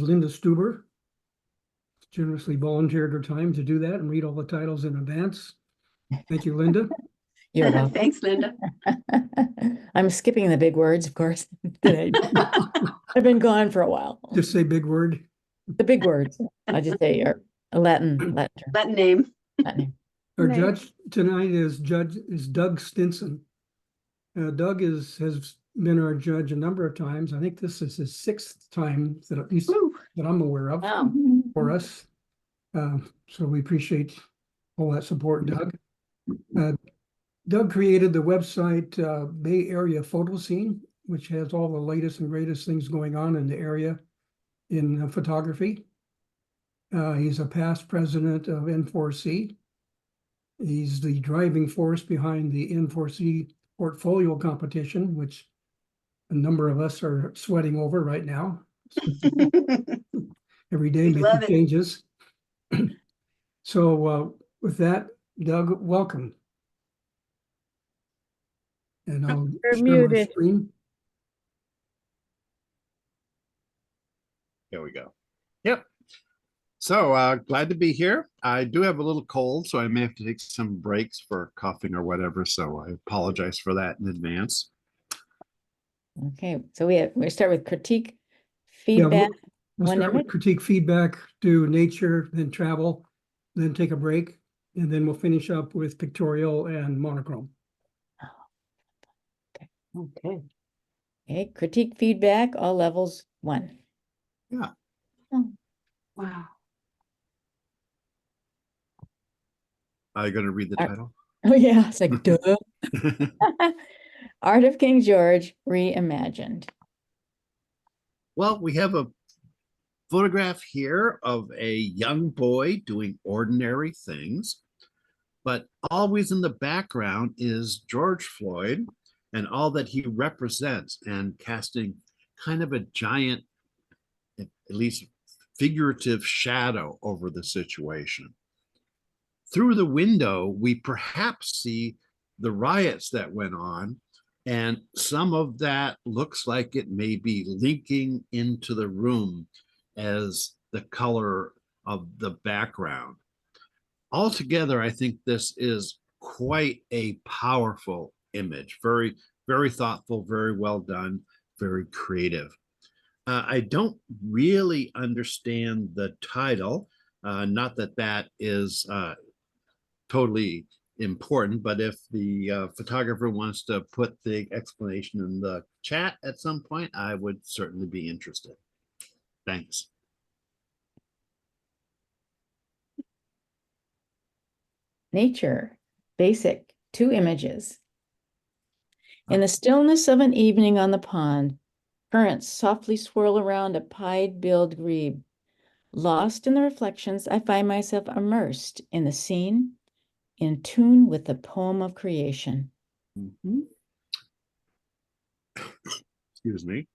Linda Stuber. Generously volunteered her time to do that and read all the titles in advance. Thank you, Linda. You're welcome. Thanks, Linda. I'm skipping the big words, of course. Today. I've been gone for a while. Just say big word. The big words. I just say a Latin term. Latin name. Latin name. Our Right. judge tonight is Doug Stinson. Doug has been our judge a number of times. I think this is his 6th time that at least Woo. that I'm aware of Wow. for us. So we appreciate all that support, Doug. Doug created the website Bay Area Photo Scene, which has all the latest and greatest things going on in the area in photography. He's a past president of N4C. He's the driving force behind the N4C portfolio competition, which a number of us are sweating over right now. Every day We love making it. changes. So with that, Doug, welcome. And I'll You're share my muted. screen. There we go. Yep. So glad to be here. I do have a little cold, so I may have to take some breaks for coughing or whatever. So I apologize for that in advance. Okay, so we start with critique, Yeah, feedback, we'll one start with image. critique, feedback, do nature, then travel, then take a break, and then we'll finish up with pictorial and monochrome. Okay. Okay, critique, feedback, all levels 1. Yeah. Wow. Are you going to read the title? Oh yeah, it's like duh. Art of King George reimagined. Well, we have a photograph here of a young boy doing ordinary things, but always in the background is George Floyd and all that he represents, and casting kind of a giant, at least figurative, shadow over the situation. Through the window, we perhaps see the riots that went on, and some of that looks like it may be linking into the room as the color of the background. Altogether, I think this is quite a powerful image. Very, very thoughtful, very well done, very creative. I don't really understand the title. Not that that is totally important, but if the photographer wants to put the explanation in the chat at some point, I would certainly be interested. Thanks. Nature, basic, 2 images. In the stillness of an evening on the pond, currents softly swirl around a pied-billed grebe. Lost in the reflections, I find myself immersed in the scene, in tune with the poem of creation. Mm-hmm. Excuse me.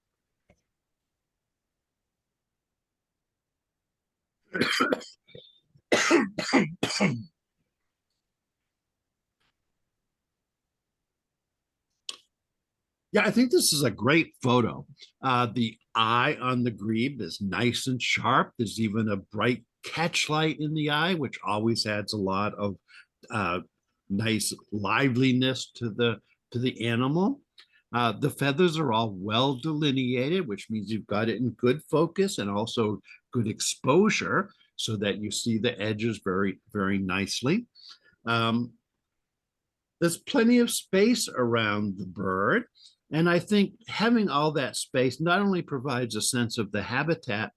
Yeah, I think this is a great photo. The eye on the grebe is nice and sharp. There's even a bright catchlight in the eye, which always adds a lot of nice liveliness to the animal. The feathers are all well delineated, which means you've got it in good focus and also good exposure so that you see the edges very, very nicely. There's plenty of space around the bird. And I think having all that space not only provides a sense of the habitat,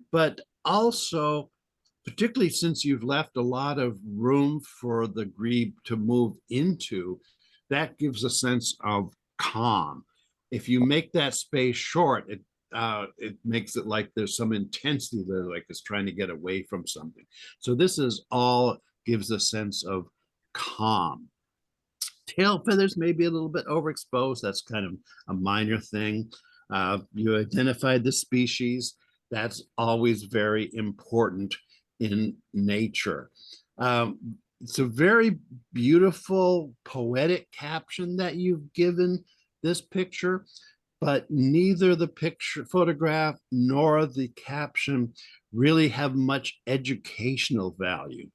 but also, particularly since you've left a lot of room for the grebe to move into, that gives a sense of calm. If you make that space short, it makes it like there's some intensity there, like it's trying to get away from something. So this is all gives a sense of calm. Tail feathers may be a little bit overexposed. That's kind of a minor thing. You identified the species. That's always very important in nature. It's a very beautiful poetic caption that you've given this picture, but neither the photograph nor the caption really have much educational value.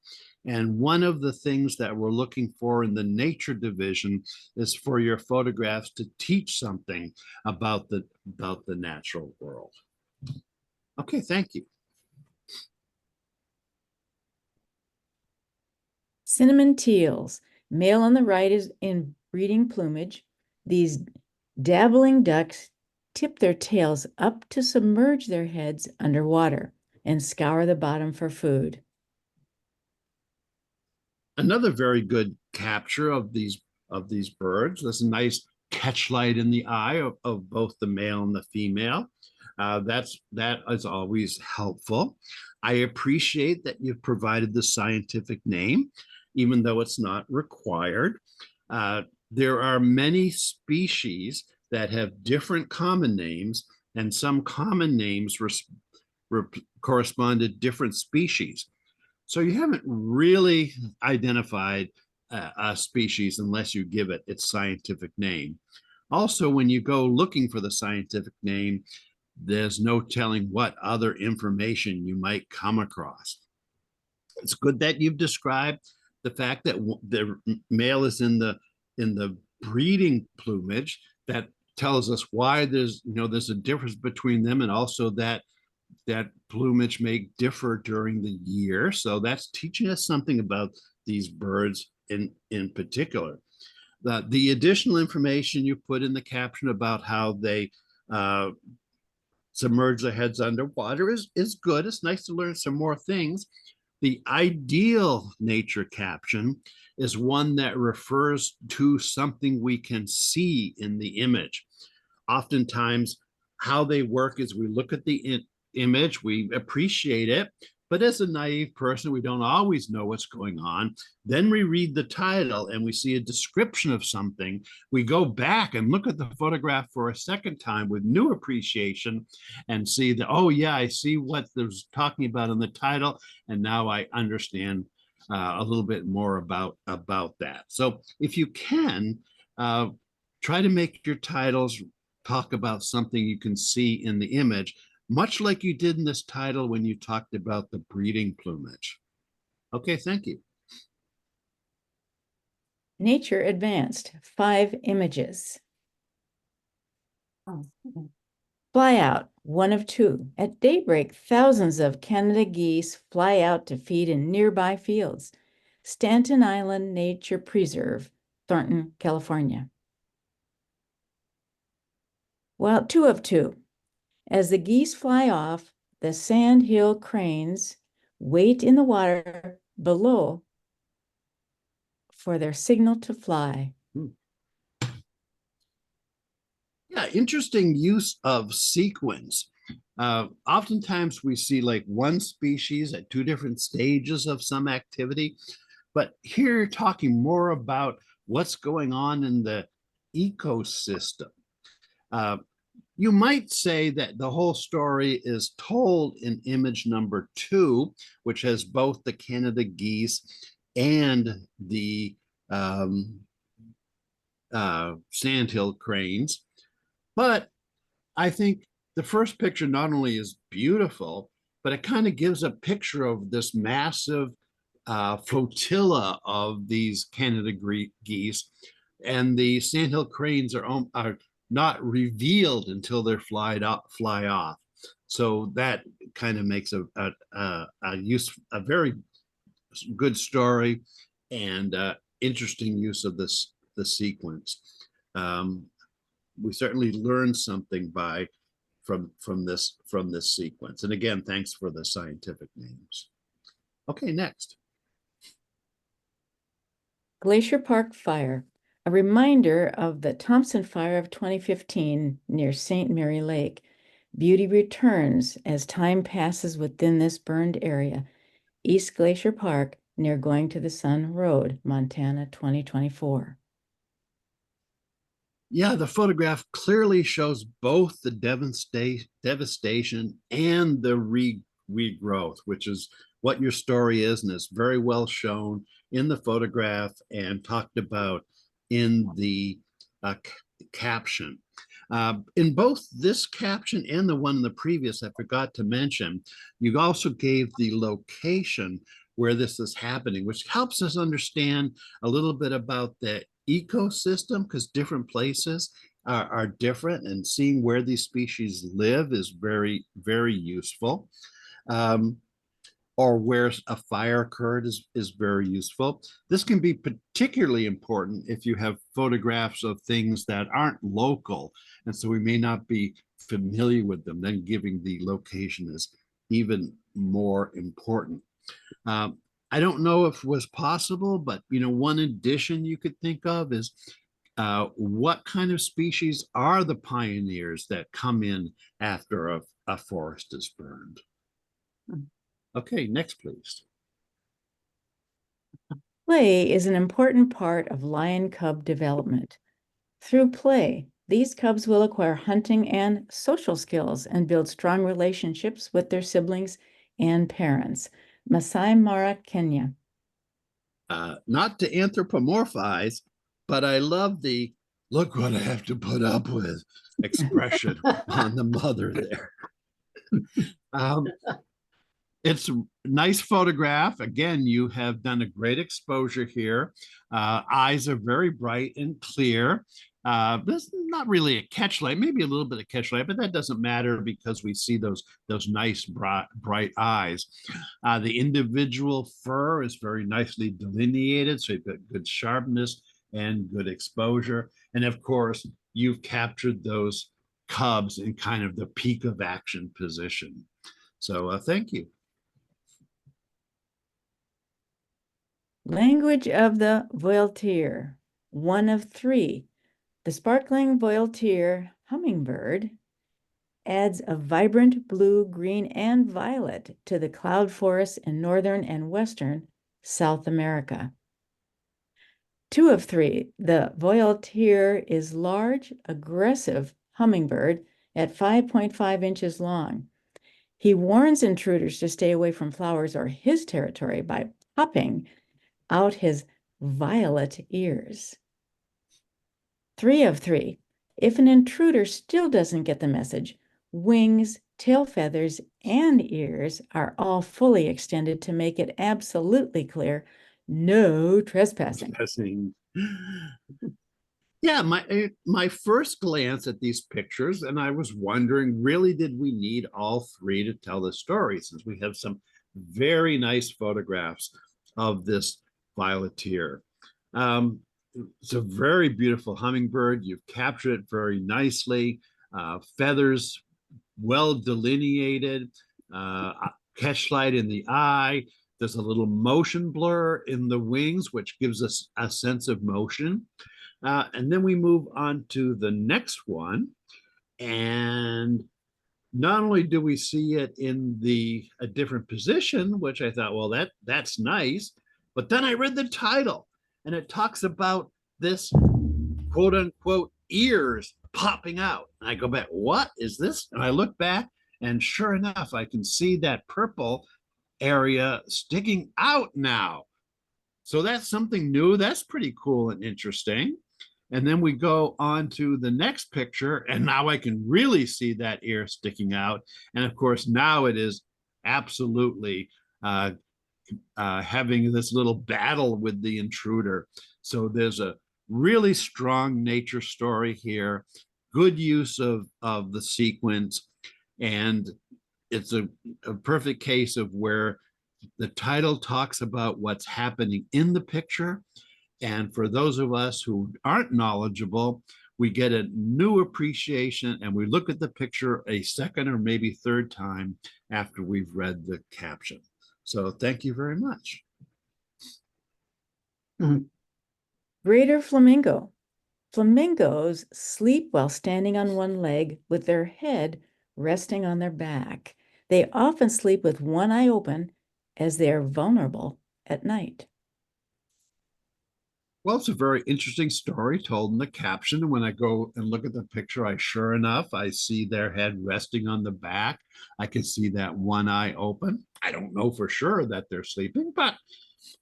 And one of the things that we're looking for in the nature division is for your photographs to teach something about the natural world. Okay, thank you. Cinnamon teals, male on the right is in breeding plumage. These dabbling ducks tip their tails up to submerge their heads underwater and scour the bottom for food. Another very good capture of these birds. There's a nice catchlight in the eye of both the male and the female. That is always helpful. I appreciate that you've provided the scientific name, even though it's not required. There are many species that have different common names, and some common names correspond to different species. So you haven't really identified a species unless you give it its scientific name. Also, when you go looking for the scientific name, there's no telling what other information you might come across. It's good that you've described the fact that the male is in the breeding plumage. That tells us why there's a difference between them, and also that plumage may differ during the year. So that's teaching us something about these birds in particular. The additional information you put in the caption about how they submerge their heads underwater is good. It's nice to learn some more things. The ideal nature caption is one that refers to something we can see in the image. Oftentimes, how they work is we look at the image, we appreciate it, but as a naive person, we don't always know what's going on. Then we read the title and we see a description of something. We go back and look at the photograph for a second time with new appreciation and see that, oh yeah, I see what there's talking about in the title, and now I understand a little bit more about that. So if you can, try to make your titles talk about something you can see in the image, much like you did in this title when you talked about the breeding plumage. Okay, thank you. Nature Advanced, 5 images. Oh, Fly out, 1 of 2. At daybreak, thousands of Canada geese fly out to feed in nearby fields. Stanton Island Nature Preserve, Thornton, California. Well, 2 of 2. As the geese fly off, the sandhill cranes wait in the water below for their signal to fly. Yeah, interesting use of sequence. Oftentimes we see like one species at 2 different stages of some activity, but here you're talking more about what's going on in the ecosystem. You might say that the whole story is told in image number 2, which has both the Canada geese and the sandhill cranes. But I think the first picture not only is beautiful, but it kind of gives a picture of this massive flotilla of these Canada geese, and the sandhill cranes are not revealed until they're fly off. So that kind of makes a very good story and interesting use of the sequence. We certainly learned something from this sequence. And again, thanks for the scientific names. Okay, next. Glacier Park Fire, a reminder of the Thompson Fire of 2015 near St. Mary Lake. Beauty returns as time passes within this burned area. East Glacier Park near Going to the Sun Road, Montana, 2024. Yeah, the photograph clearly shows both the devastation and the regrowth, which is what your story is, and it's very well shown in the photograph and talked about in the caption. In both this caption and the one in the previous, I forgot to mention, you also gave the location where this is happening, which helps us understand a little bit about the ecosystem, because different places are different, and seeing where these species live is very, very useful. Or where a fire occurred is very useful. This can be particularly important if you have photographs of things that aren't local, and so we may not be familiar with them. Then giving the location is even more important. I don't know if it was possible, but one addition you could think of is what kind of species are the pioneers that come in after a forest is burned? Okay, next, please. Play is an important part of lion cub development. Through play, these cubs will acquire hunting and social skills and build strong relationships with their siblings and parents. Masai Mara, Kenya. Not to anthropomorphize, but I love the "look what I have to put up with" expression on the mother there. It's a nice photograph. Again, you have done a great exposure here. Eyes are very bright and clear. There's not really a catch light, maybe a little bit of catch light, but that doesn't matter because we see those nice bright eyes. The individual fur is very nicely delineated, so you've got good sharpness and good exposure. And of course, you've captured those cubs in kind of the peak of action position. So thank you. Language of the Voltaire, one of three. The sparkling Voltaire hummingbird adds a vibrant blue, green, and violet to the cloud forests in northern and western South America. Two of three, the Voltaire is large, aggressive hummingbird at 5.5 inches long. He warns intruders to stay away from flowers or his territory by popping out his violet ears. Three of three, if an intruder still doesn't get the message, wings, tail feathers, and ears are all fully extended to make it absolutely clear, no trespassing. Yeah, my first glance at these pictures, and I was wondering, really, did we need all three to tell the story? Since we have some very nice photographs of this Violeteer. It's a very beautiful hummingbird. You've captured it very nicely. Feathers well delineated. Catchlight in the eye. There's a little motion blur in the wings, which gives us a sense of motion. And then we move on to the next one. And not only do we see it in a different position, which I thought, well, that's nice. But then I read the title, and it talks about this quote unquote ears popping out. And I go back, what is this? And I look back, and sure enough, I can see that purple area sticking out now. So that's something new. That's pretty cool and interesting. And then we go on to the next picture, and now I can really see that ear sticking out. And of course, now it is absolutely having this little battle with the intruder. So there's a really strong nature story here, good use of the sequence, and it's a perfect case of where the title talks about what's happening in the picture. And for those of us who aren't knowledgeable, we get a new appreciation, and we look at the picture a second or maybe third time after we've read the caption. So thank you very much. Greater flamingo. Flamingos sleep while standing on one leg with their head resting on their back. They often sleep with one eye open as they are vulnerable at night. Well, it's a very interesting story told in the caption. When I go and look at the picture, sure enough, I see their head resting on the back. I can see that one eye open. I don't know for sure that they're sleeping, but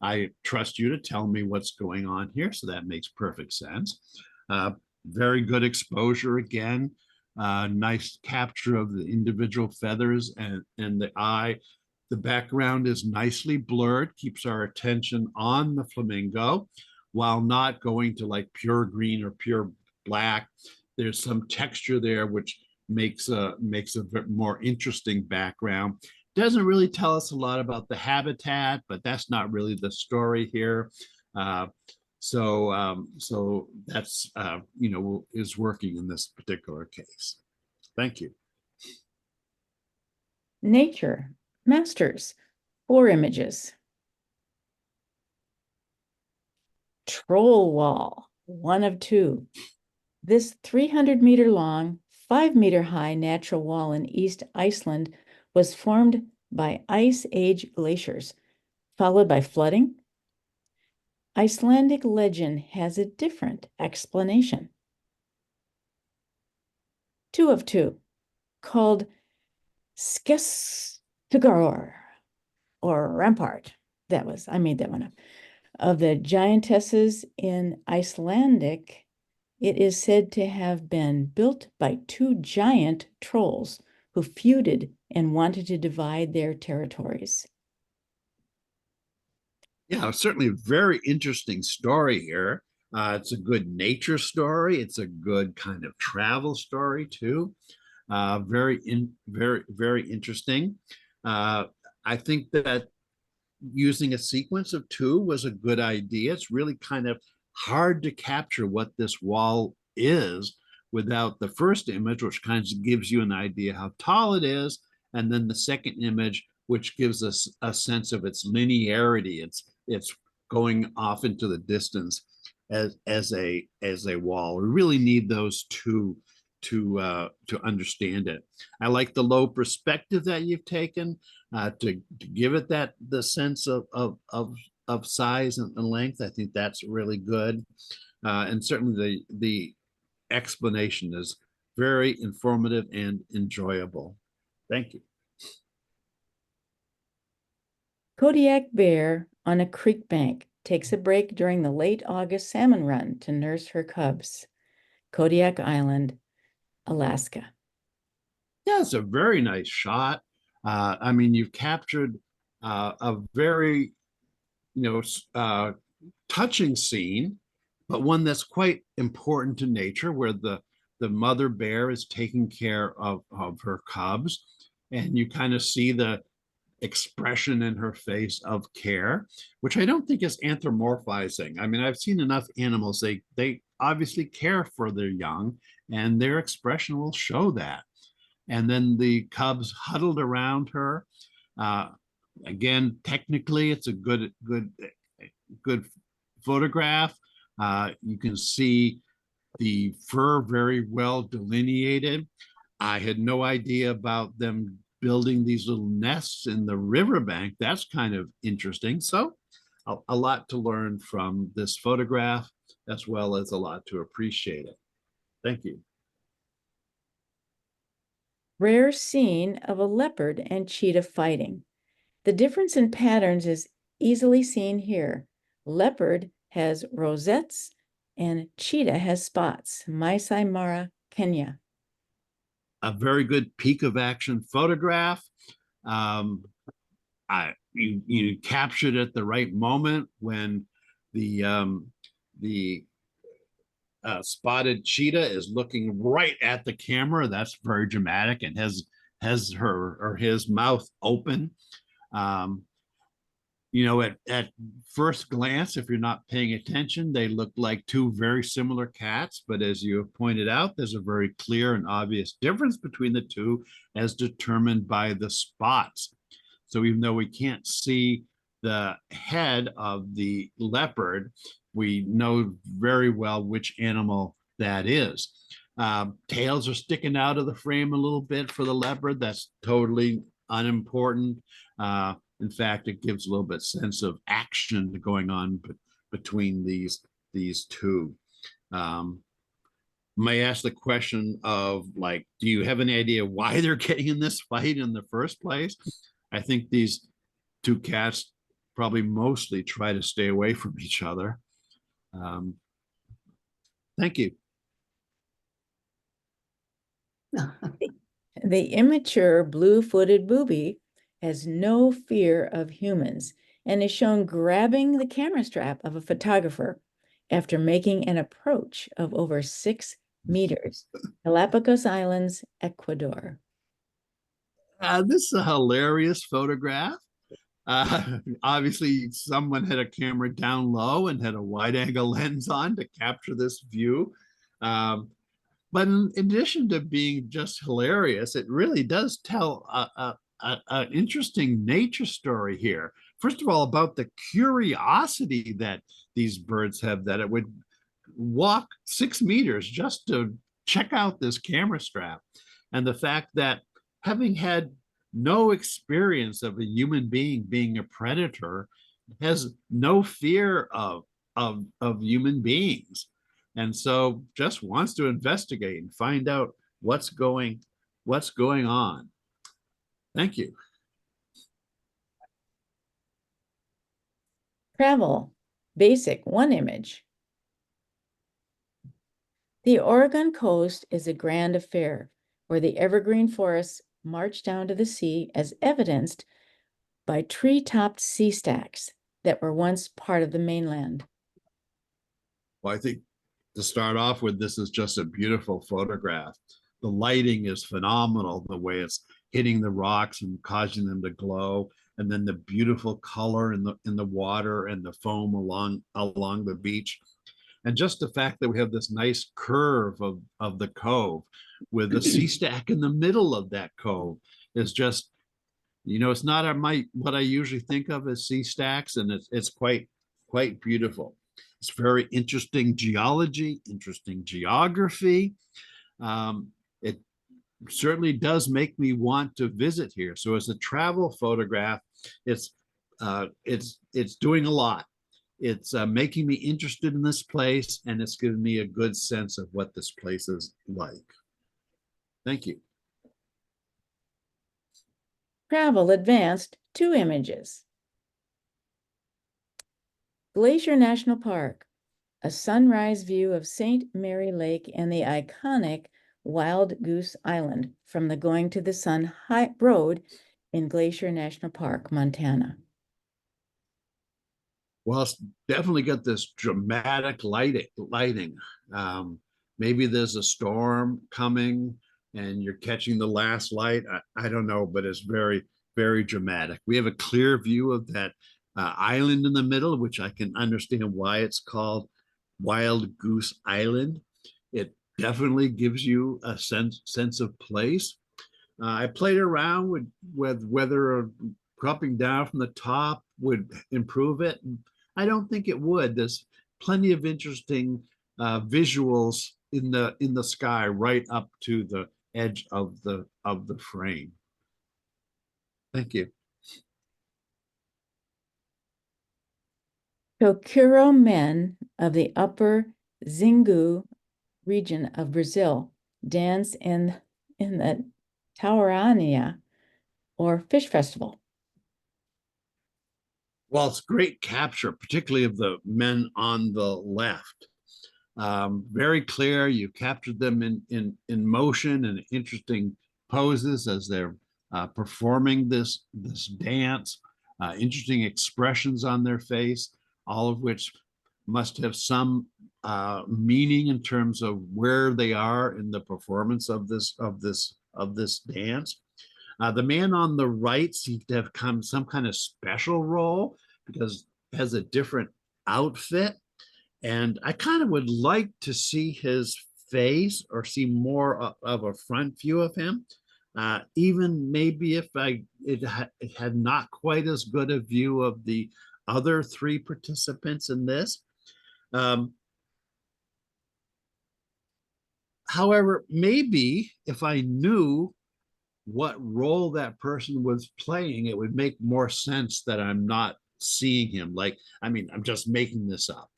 I trust you to tell me what's going on here. So that makes perfect sense. Very good exposure again. Nice capture of the individual feathers and the eye. The background is nicely blurred, keeps our attention on the flamingo while not going to like pure green or pure black. There's some texture there, which makes a more interesting background. Doesn't really tell us a lot about the habitat, but that's not really the story here. So that's is working in this particular case. Thank you. Nature, Masters, 4 images. Troll wall, 1 of 2. This 300-meter long, 5-meter high natural wall in East Iceland was formed by Ice Age glaciers, followed by flooding. Icelandic legend has a different explanation. 2 of 2, called Skessugar or Rampart. I made that one up. Of the giantesses in Icelandic, it is said to have been built by 2 giant trolls who feuded and wanted to divide their territories. Yeah, certainly a very interesting story here. It's a good nature story. It's a good kind of travel story too. Very interesting. I think that using a sequence of 2 was a good idea. It's really kind of hard to capture what this wall is without the first image, which kind of gives you an idea how tall it is, and then the second image, which gives us a sense of its linearity. It's going off into the distance as a wall. We really need those 2 to understand it. I like the low perspective that you've taken to give it the sense of size and length. I think that's really good, and certainly the explanation is very informative and enjoyable. Thank you. Kodiak bear on a creek bank takes a break during the late August salmon run to nurse her cubs. Kodiak Island, Alaska. Yeah, it's a very nice shot. I mean, you've captured a very, touching scene, but one that's quite important to nature, where the mother bear is taking care of her cubs, and you kind of see the expression in her face of care, which I don't think is anthropomorphizing. I mean, I've seen enough animals, they obviously care for their young, and their expression will show that. And then the cubs huddled around her. Again, technically, it's a good photograph. You can see the fur very well delineated. I had no idea about them building these little nests in the riverbank. That's kind of interesting. So a lot to learn from this photograph, as well as a lot to appreciate it. Thank you. Rare scene of a leopard and cheetah fighting. The difference in patterns is easily seen here. Leopard has rosettes and cheetah has spots. Masai Mara, Kenya. A very good peak of action photograph. You captured it at the right moment when the spotted cheetah is looking right at the camera. That's very dramatic and has her or his mouth open. At first glance, if you're not paying attention, they look like 2 very similar cats. But as you have pointed out, there's a very clear and obvious difference between the 2 as determined by the spots. So even though we can't see the head of the leopard, we know very well which animal that is. Tails are sticking out of the frame a little bit for the leopard. That's totally unimportant. In fact, it gives a little bit sense of action going on between these 2. May I ask the question of, like, do you have any idea why they're getting in this fight in the first place? I think these 2 cats probably mostly try to stay away from each other. Thank you. The immature blue-footed booby has no fear of humans and is shown grabbing the camera strap of a photographer after making an approach of over 6 meters. Galapagos Islands, Ecuador. This is a hilarious photograph. Obviously, someone had a camera down low and had a wide angle lens on to capture this view. But in addition to being just hilarious, it really does tell an interesting nature story here. First of all, about the curiosity that these birds have, that it would walk 6 meters just to check out this camera strap. And the fact that, having had no experience of a human being a predator, has no fear of human beings, and so just wants to investigate and find out what's going on. Thank you. Travel, basic, 1 image. The Oregon coast is a grand affair where the evergreen forests march down to the sea, as evidenced by tree-topped sea stacks that were once part of the mainland. Well, I think to start off with, this is just a beautiful photograph. The lighting is phenomenal, the way it's hitting the rocks and causing them to glow, and then the beautiful color in the water and the foam along the beach. And just the fact that we have this nice curve of the cove with the sea stack in the middle of that cove is just, it's not what I usually think of as sea stacks, and it's quite beautiful. It's very interesting geology, interesting geography. It certainly does make me want to visit here. So as a travel photograph, it's doing a lot. It's making me interested in this place, and it's giving me a good sense of what this place is like. Thank you. Travel, advanced, 2 images. Glacier National Park, a sunrise view of St. Mary Lake and the iconic Wild Goose Island from the Going to the Sun Road in Glacier National Park, Montana. Well, it's definitely got this dramatic lighting. Maybe there's a storm coming and you're catching the last light. I don't know, but it's very, very dramatic. We have a clear view of that island in the middle, which I can understand why it's called Wild Goose Island. It definitely gives you a sense of place. I played around with whether dropping down from the top would improve it. I don't think it would. There's plenty of interesting visuals in the sky right up to the edge of the frame. Thank you. Tokuro men of the upper Xingu region of Brazil dance in the Taurania, or fish festival. Well, it's great capture, particularly of the men on the left. Very clear. You captured them in motion and interesting poses as they're performing this dance. Interesting expressions on their face, all of which must have some meaning in terms of where they are in the performance of this dance. The man on the right seems to have some kind of special role because it has a different outfit. And I kind of would like to see his face or see more of a front view of him. Even maybe if it had not quite as good a view of the other 3 participants in this. However, maybe if I knew what role that person was playing, it would make more sense that I'm not seeing him. I'm just making this up.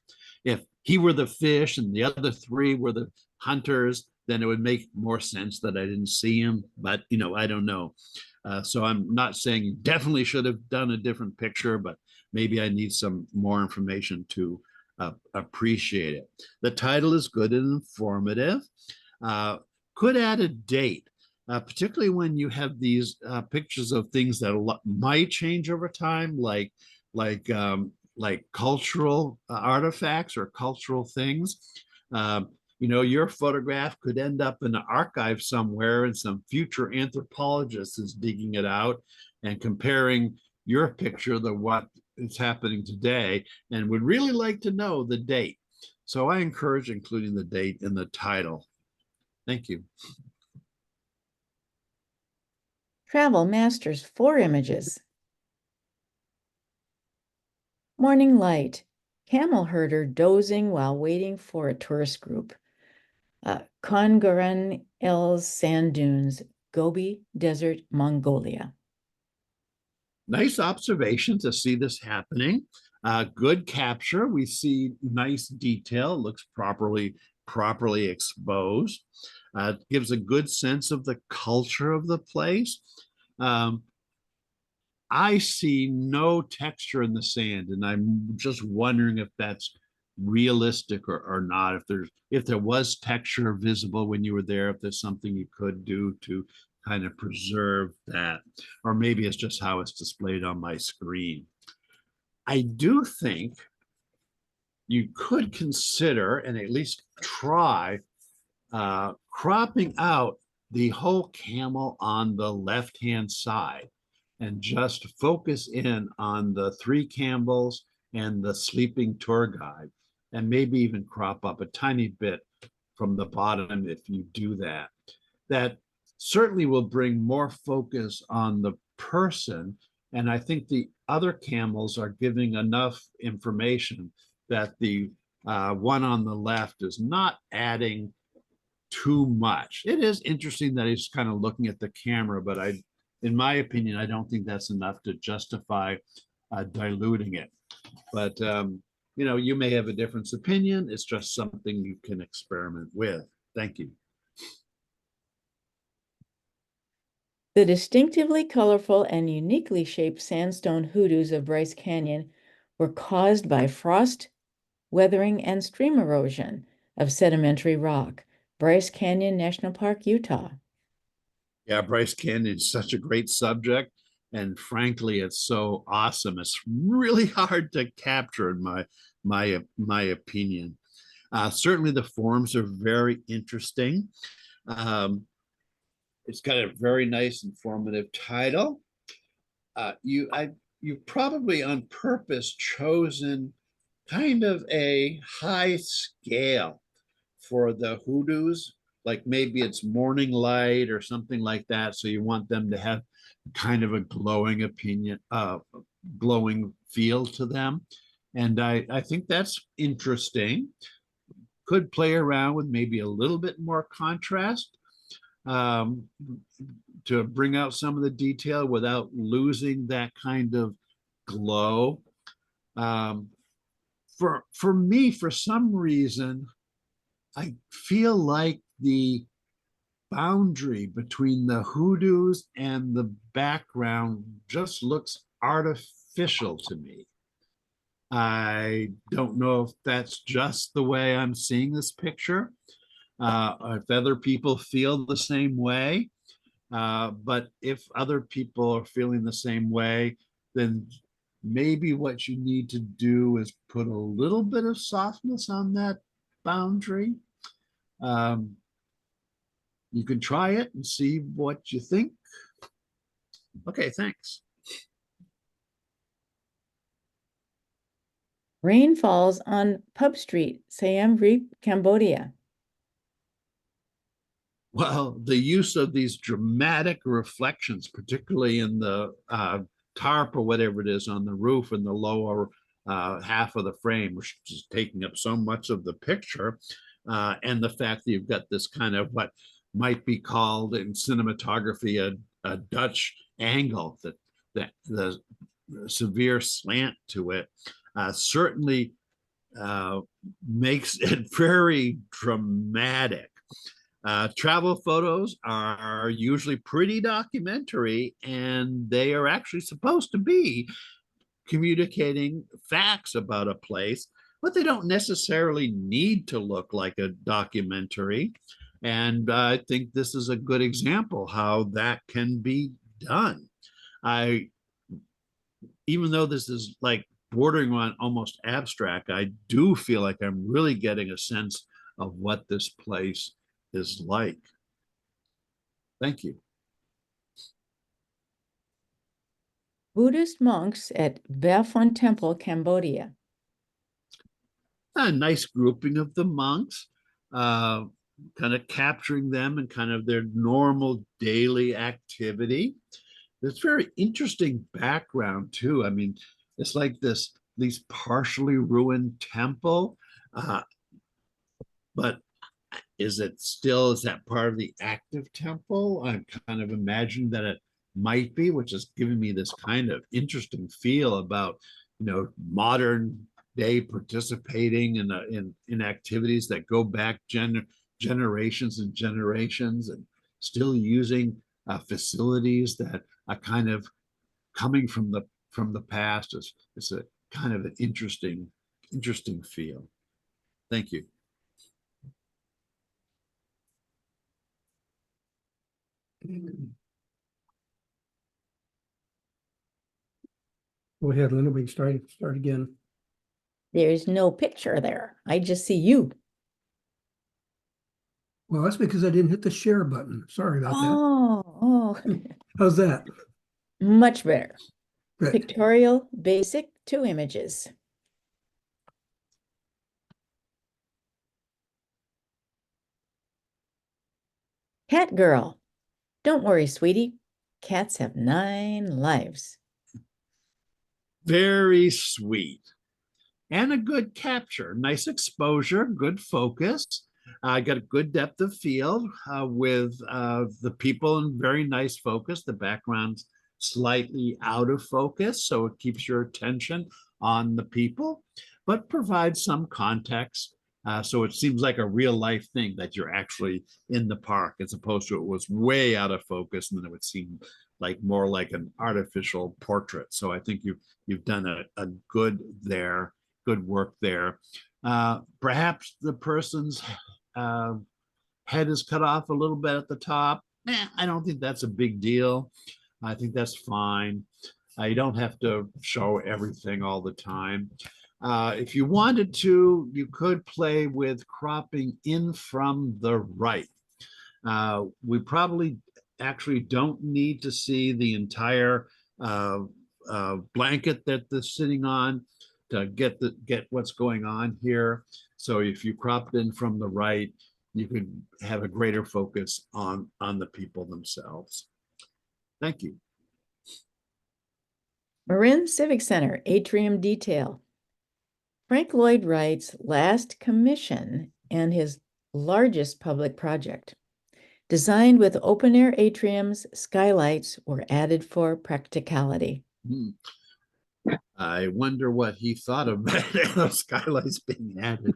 If he were the fish and the other 3 were the hunters, then it would make more sense that I didn't see him. But, I don't know. So I'm not saying definitely should have done a different picture, but maybe I need some more information to appreciate it. The title is good and informative. Could add a date. particularly when you have these pictures of things that might change over time, like cultural artifacts or cultural things. You know, your photograph could end up in an archive somewhere, and some future anthropologist is digging it out and comparing your picture to what is happening today, and would really like to know the date. So I encourage including the date in the title. Thank you. Travel Masters 4 images. Morning light, camel herder dozing while waiting for a tourist group. Kongaran Els Sand Dunes, Gobi Desert, Mongolia. Nice observation to see this happening. Good capture. We see nice detail. Looks properly exposed. Gives a good sense of the culture of the place. I see no texture in the sand, and I'm just wondering if that's realistic or not. If there was texture visible when you were there, if there's something you could do to kind of preserve that, or maybe it's just how it's displayed on my screen. I do think you could consider and at least try cropping out the whole camel on the left-hand side and just focus in on the 3 camels and the sleeping tour guide, and maybe even crop up a tiny bit from the bottom if you do that. That certainly will bring more focus on the person, and I think the other camels are giving enough information that the one on the left is not adding too much. It is interesting that he's kind of looking at the camera, but in my opinion, I don't think that's enough to justify diluting it. But you know, you may have a different opinion. It's just something you can experiment with. Thank you. The distinctively colorful and uniquely shaped sandstone hoodoos of Bryce Canyon were caused by frost, weathering, and stream erosion of sedimentary rock. Bryce Canyon National Park, Utah. Yeah, Bryce Canyon is such a great subject, and frankly, it's so awesome. It's really hard to capture, in my opinion. Certainly, the forms are very interesting. It's got a very nice, informative title. You've probably on purpose chosen kind of a high scale for the hoodoos, like maybe it's morning light or something like that. So you want them to have kind of a glowing glowing feel to them. And I think that's interesting. Could play around with maybe a little bit more contrast to bring out some of the detail without losing that kind of glow. For me, for some reason, I feel like the boundary between the hoodoos and the background just looks artificial to me. I don't know if that's just the way I'm seeing this picture, if other people feel the same way. But if other people are feeling the same way, then maybe what you need to do is put a little bit of softness on that boundary. You can try it and see what you think. Okay, thanks. Rain falls on Pub Street, Siem Reap, Cambodia. Well, the use of these dramatic reflections, particularly in the tarp or whatever it is on the roof in the lower half of the frame, which is taking up so much of the picture, and the fact that you've got this kind of what might be called in cinematography a Dutch angle, that the severe slant to it certainly makes it very dramatic. Travel photos are usually pretty documentary, and they are actually supposed to be communicating facts about a place, but they don't necessarily need to look like a documentary. And I think this is a good example how that can be done. Even though this is like bordering on almost abstract, I do feel like I'm really getting a sense of what this place is like. Thank you. Buddhist monks at Bafon Temple, Cambodia. A nice grouping of the monks, kind of capturing them and kind of their normal daily activity. It's very interesting background too. I mean, it's like these partially ruined temple, but is that part of the active temple? I'm kind of imagining that it might be, which is giving me this kind of interesting feel about, modern day participating in activities that go back generations and generations, and still using facilities that are kind of coming from the past. It's a kind of an interesting feel. Thank you. Go ahead, Linda, we can start again. There's no picture there. I just see you. Well, that's because I didn't hit the share button. Sorry about that. Oh, How's that? much better. Good. Pictorial, basic, 2 images. Cat girl. Don't worry, sweetie. Cats have 9 lives. Very sweet. And a good capture, nice exposure, good focus. I got a good depth of field with the people in very nice focus. The background's slightly out of focus, so it keeps your attention on the people, but provides some context. So it seems like a real life thing that you're actually in the park, as opposed to it was way out of focus, and then it would seem like more like an artificial portrait. So I think you've done a good work there. Perhaps the person's head is cut off a little bit at the top. I don't think that's a big deal. I think that's fine. You don't have to show everything all the time. If you wanted to, you could play with cropping in from the right. We probably actually don't need to see the entire blanket that they're sitting on to get what's going on here. So if you cropped in from the right, you could have a greater focus on the people themselves. Thank you. Marin Civic Center, atrium detail. Frank Lloyd Wright's last commission and his largest public project. Designed with open-air atriums, skylights were added for practicality. I wonder what he thought of those skylights being added.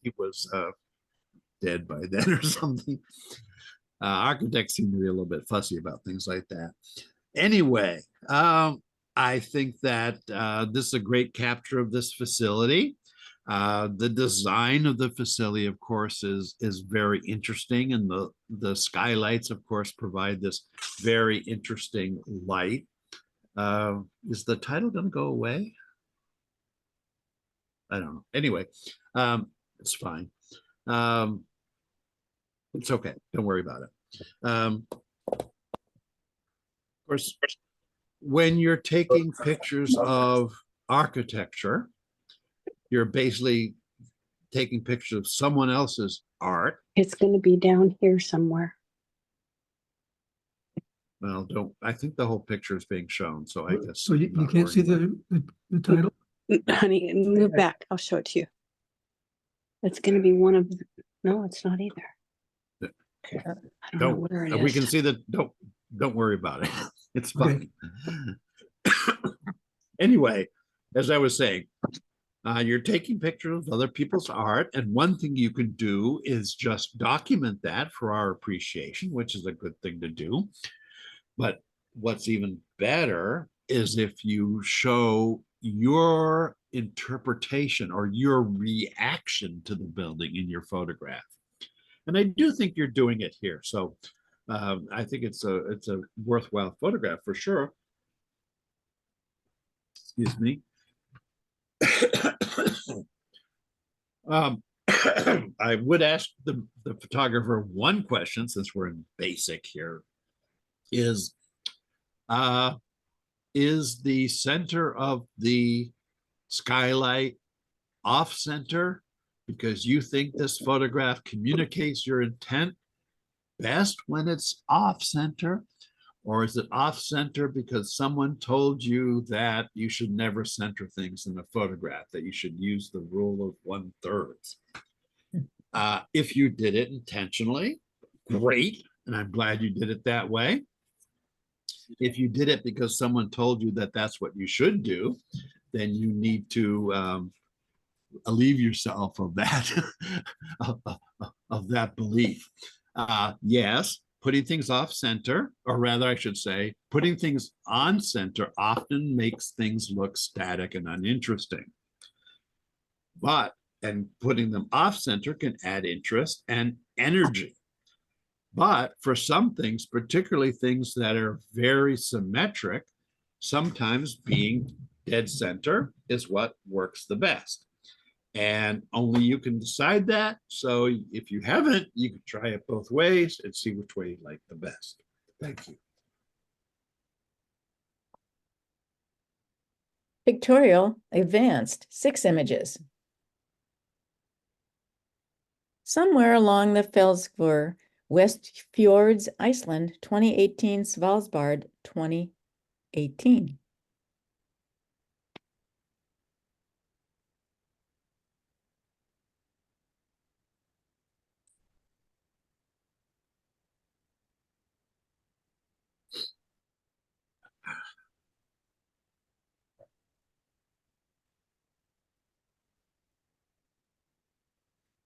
He was dead by then or something. Architects seem to be a little bit fussy about things like that. Anyway, I think that this is a great capture of this facility. The design of the facility, of course, is very interesting, and the skylights, of course, provide this very interesting light. Is the title going to go away? I don't know. Anyway, it's fine. It's okay. Don't worry about it. Of course, when you're taking pictures of architecture, you're basically taking pictures of someone else's art. It's going to be down here somewhere. Well, I think the whole picture is being shown, so I guess. So you can't see the title? Honey, move back. I'll show it to you. It's going to be one of no, it's not either. I don't know where it is. We can see that. Don't worry about it. It's fine. Okay. Anyway, as I was saying, you're taking pictures of other people's art, and one thing you can do is just document that for our appreciation, which is a good thing to do. But what's even better is if you show your interpretation or your reaction to the building in your photograph. And I do think you're doing it here. So I think it's a worthwhile photograph for sure. Excuse me. I would ask the photographer one question, since we're in basic here, is the center of the skylight off center because you think this photograph communicates your intent best when it's off center? Or is it off center because someone told you that you should never center things in a photograph, that you should use the rule of 1/3? If you did it intentionally, great. And I'm glad you did it that way. If you did it because someone told you that that's what you should do, then you need to alleviate yourself of that, of that belief. Yes, putting things off center, or rather, I should say, putting things on center often makes things look static and uninteresting. And putting them off center can add interest and energy. But for some things, particularly things that are very symmetric, sometimes being dead center is what works the best. And only you can decide that. So if you haven't, you can try it both ways and see which way you like the best. Thank you. Pictorial, advanced, 6 images. Somewhere along the Fellsfjord, West Fjords, Iceland, 2018, Svalbard, 2018.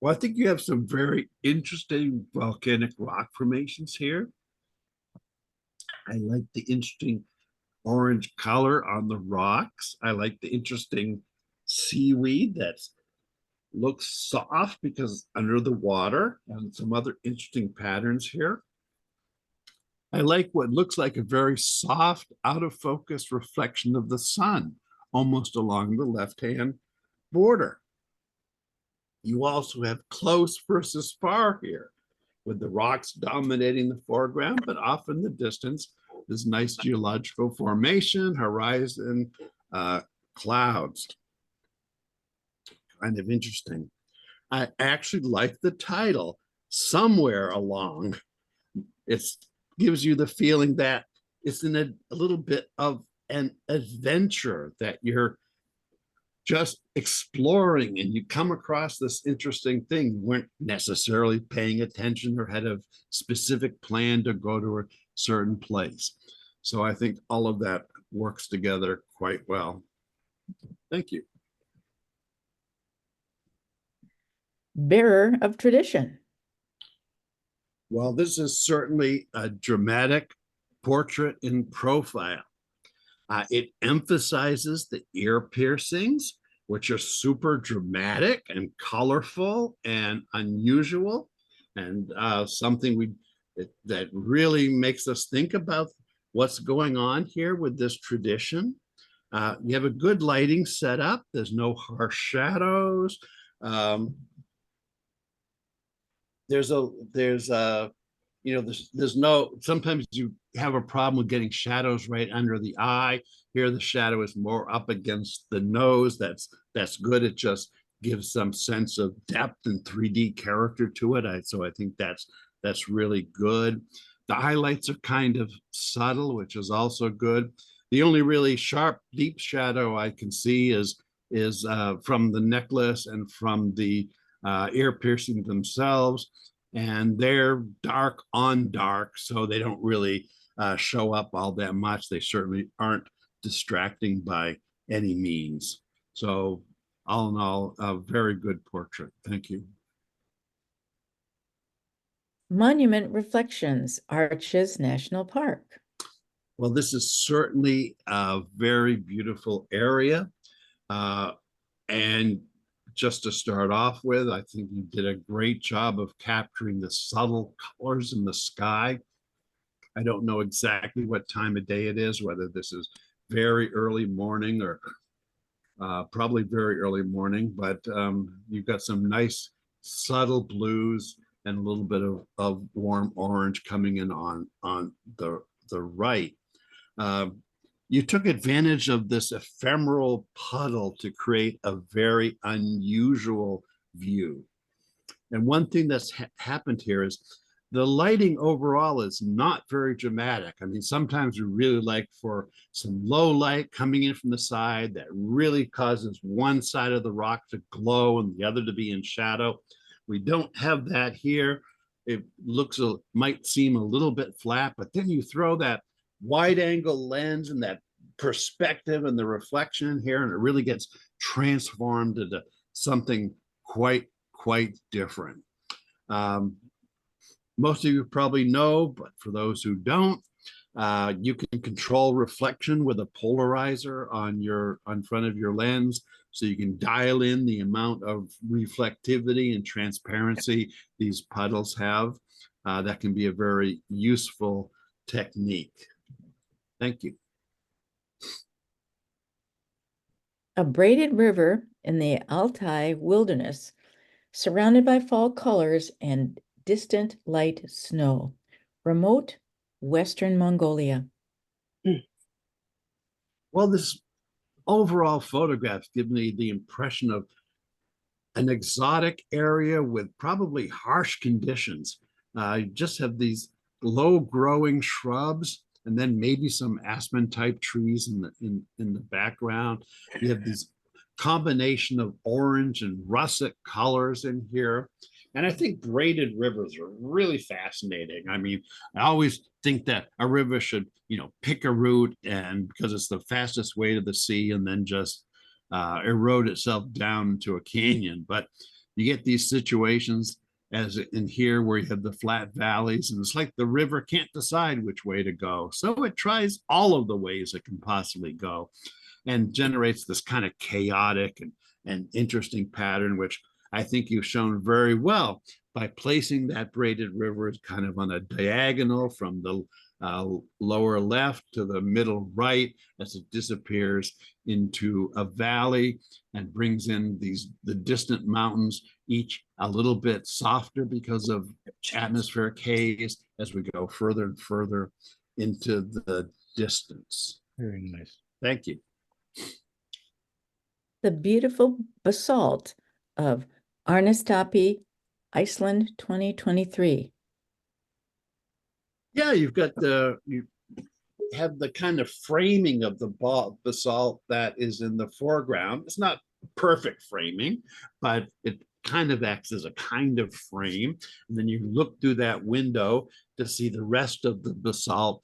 Well, I think you have some very interesting volcanic rock formations here. I like the interesting orange color on the rocks. I like the interesting seaweed that looks soft because under the water, and some other interesting patterns here. I like what looks like a very soft, out of focus reflection of the sun, almost along the left-hand border. You also have close versus far here, with the rocks dominating the foreground, but off in the distance, this nice geological formation, horizon, clouds. Kind of interesting. I actually like the title, Somewhere Along. It gives you the feeling that it's in a little bit of an adventure, that you're just exploring and you come across this interesting thing. You weren't necessarily paying attention or had a specific plan to go to a certain place. So I think all of that works together quite well. Thank you. Bearer of tradition. Well, this is certainly a dramatic portrait in profile. It emphasizes the ear piercings, which are super dramatic and colorful and unusual, and something that really makes us think about what's going on here with this tradition. You have a good lighting setup. There's no harsh shadows. There's no, sometimes you have a problem with getting shadows right under the eye. Here the shadow is more up against the nose. That's good. It just gives some sense of depth and 3D character to it. So I think that's really good. The highlights are kind of subtle, which is also good. The only really sharp, deep shadow I can see is from the necklace and from the ear piercing themselves. And they're dark on dark, so they don't really show up all that much. They certainly aren't distracting by any means. So all in all, a very good portrait. Thank you. Monument Reflections, Arches National Park. Well, this is certainly a very beautiful area. And just to start off with, I think you did a great job of capturing the subtle colors in the sky. I don't know exactly what time of day it is, whether this is very early morning or probably very early morning, but you've got some nice subtle blues and a little bit of warm orange coming in on the right. You took advantage of this ephemeral puddle to create a very unusual view. And one thing that's happened here is the lighting overall is not very dramatic. I mean, sometimes we really like for some low light coming in from the side that really causes one side of the rock to glow and the other to be in shadow. We don't have that here. It might seem a little bit flat, but then you throw that wide angle lens and that perspective and the reflection in here, and it really gets transformed into something quite different. Most of you probably know, but for those who don't, you can control reflection with a polarizer on front of your lens, so you can dial in the amount of reflectivity and transparency these puddles have. That can be a very useful technique. Thank you. A braided river in the Altai wilderness, surrounded by fall colors and distant light snow. Remote Western Mongolia. Well, this overall photograph gives me the impression of an exotic area with probably harsh conditions. You just have these low growing shrubs and then maybe some aspen type trees in the background. You have these combination of orange and russet colors in here. And I think braided rivers are really fascinating. I mean, I always think that a river should, pick a route, and because it's the fastest way to the sea, and then just erode itself down into a canyon. But you get these situations as in here where you have the flat valleys, and it's like the river can't decide which way to go. So it tries all of the ways it can possibly go and generates this kind of chaotic and interesting pattern, which I think you've shown very well by placing that braided river kind of on a diagonal from the lower left to the middle right as it disappears into a valley and brings in the distant mountains, each a little bit softer because of atmospheric haze as we go further and further into the distance. Very nice. Thank you. The beautiful basalt of Arnastapi, Iceland 2023. Yeah, you have the kind of framing of the basalt that is in the foreground. It's not perfect framing, but it kind of acts as a kind of frame. And then you look through that window to see the rest of the basalt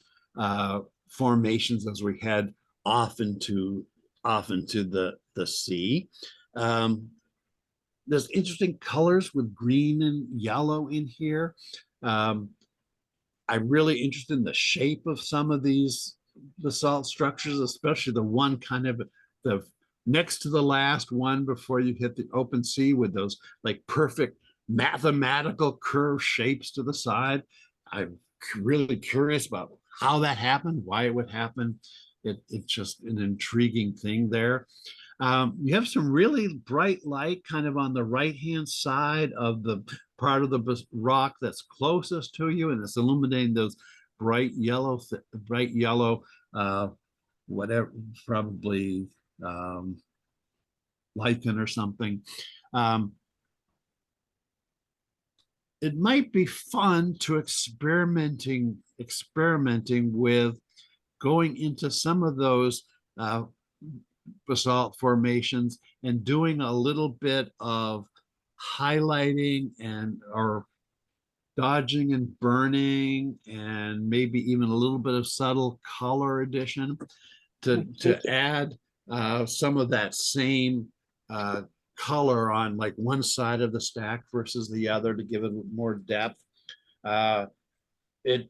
formations as we head off into the sea. There's interesting colors with green and yellow in here. I'm really interested in the shape of some of these basalt structures, especially the one kind of the next to the last one before you hit the open sea with those like perfect mathematical curved shapes to the side. I'm really curious about how that happened, why it would happen. It's just an intriguing thing there. You have some really bright light kind of on the right-hand side of the part of the rock that's closest to you, and it's illuminating those bright yellow, whatever, probably lichen or something. It might be fun to experimenting with going into some of those basalt formations and doing a little bit of highlighting or dodging and burning, and maybe even a little bit of subtle color addition to add some of that same color on like one side of the stack versus the other to give it more depth. It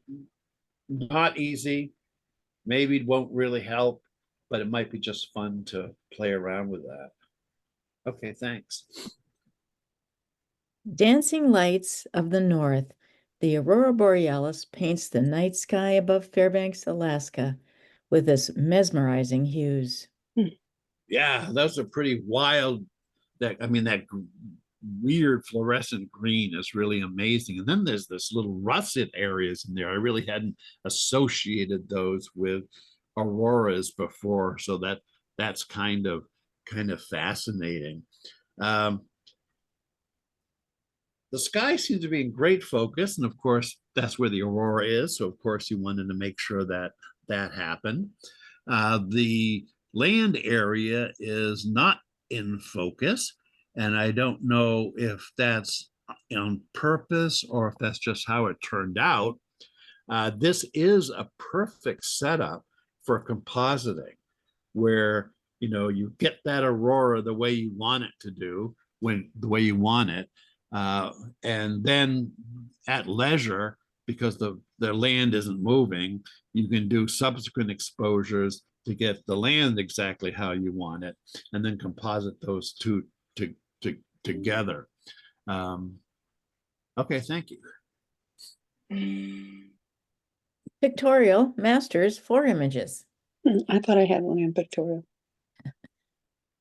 not easy, maybe it won't really help, but it might be just fun to play around with that. Okay, thanks. Dancing lights of the north, the aurora borealis paints the night sky above Fairbanks, Alaska, with its mesmerizing hues. Yeah, those are pretty wild. That weird fluorescent green is really amazing. And then there's this little russet areas in there. I really hadn't associated those with auroras before, so that's kind of fascinating. The sky seems to be in great focus, and of course that's where the aurora is. So of course you wanted to make sure that that happened. The land area is not in focus, and I don't know if that's on purpose or if that's just how it turned out. This is a perfect setup for compositing, where you get that aurora the way you want it to do, when the way you want it, and then at leisure, because the land isn't moving, you can do subsequent exposures to get the land exactly how you want it, and then composite those two together. Okay, thank you. Pictorial masters 4 images. I thought I had one in Pictorial.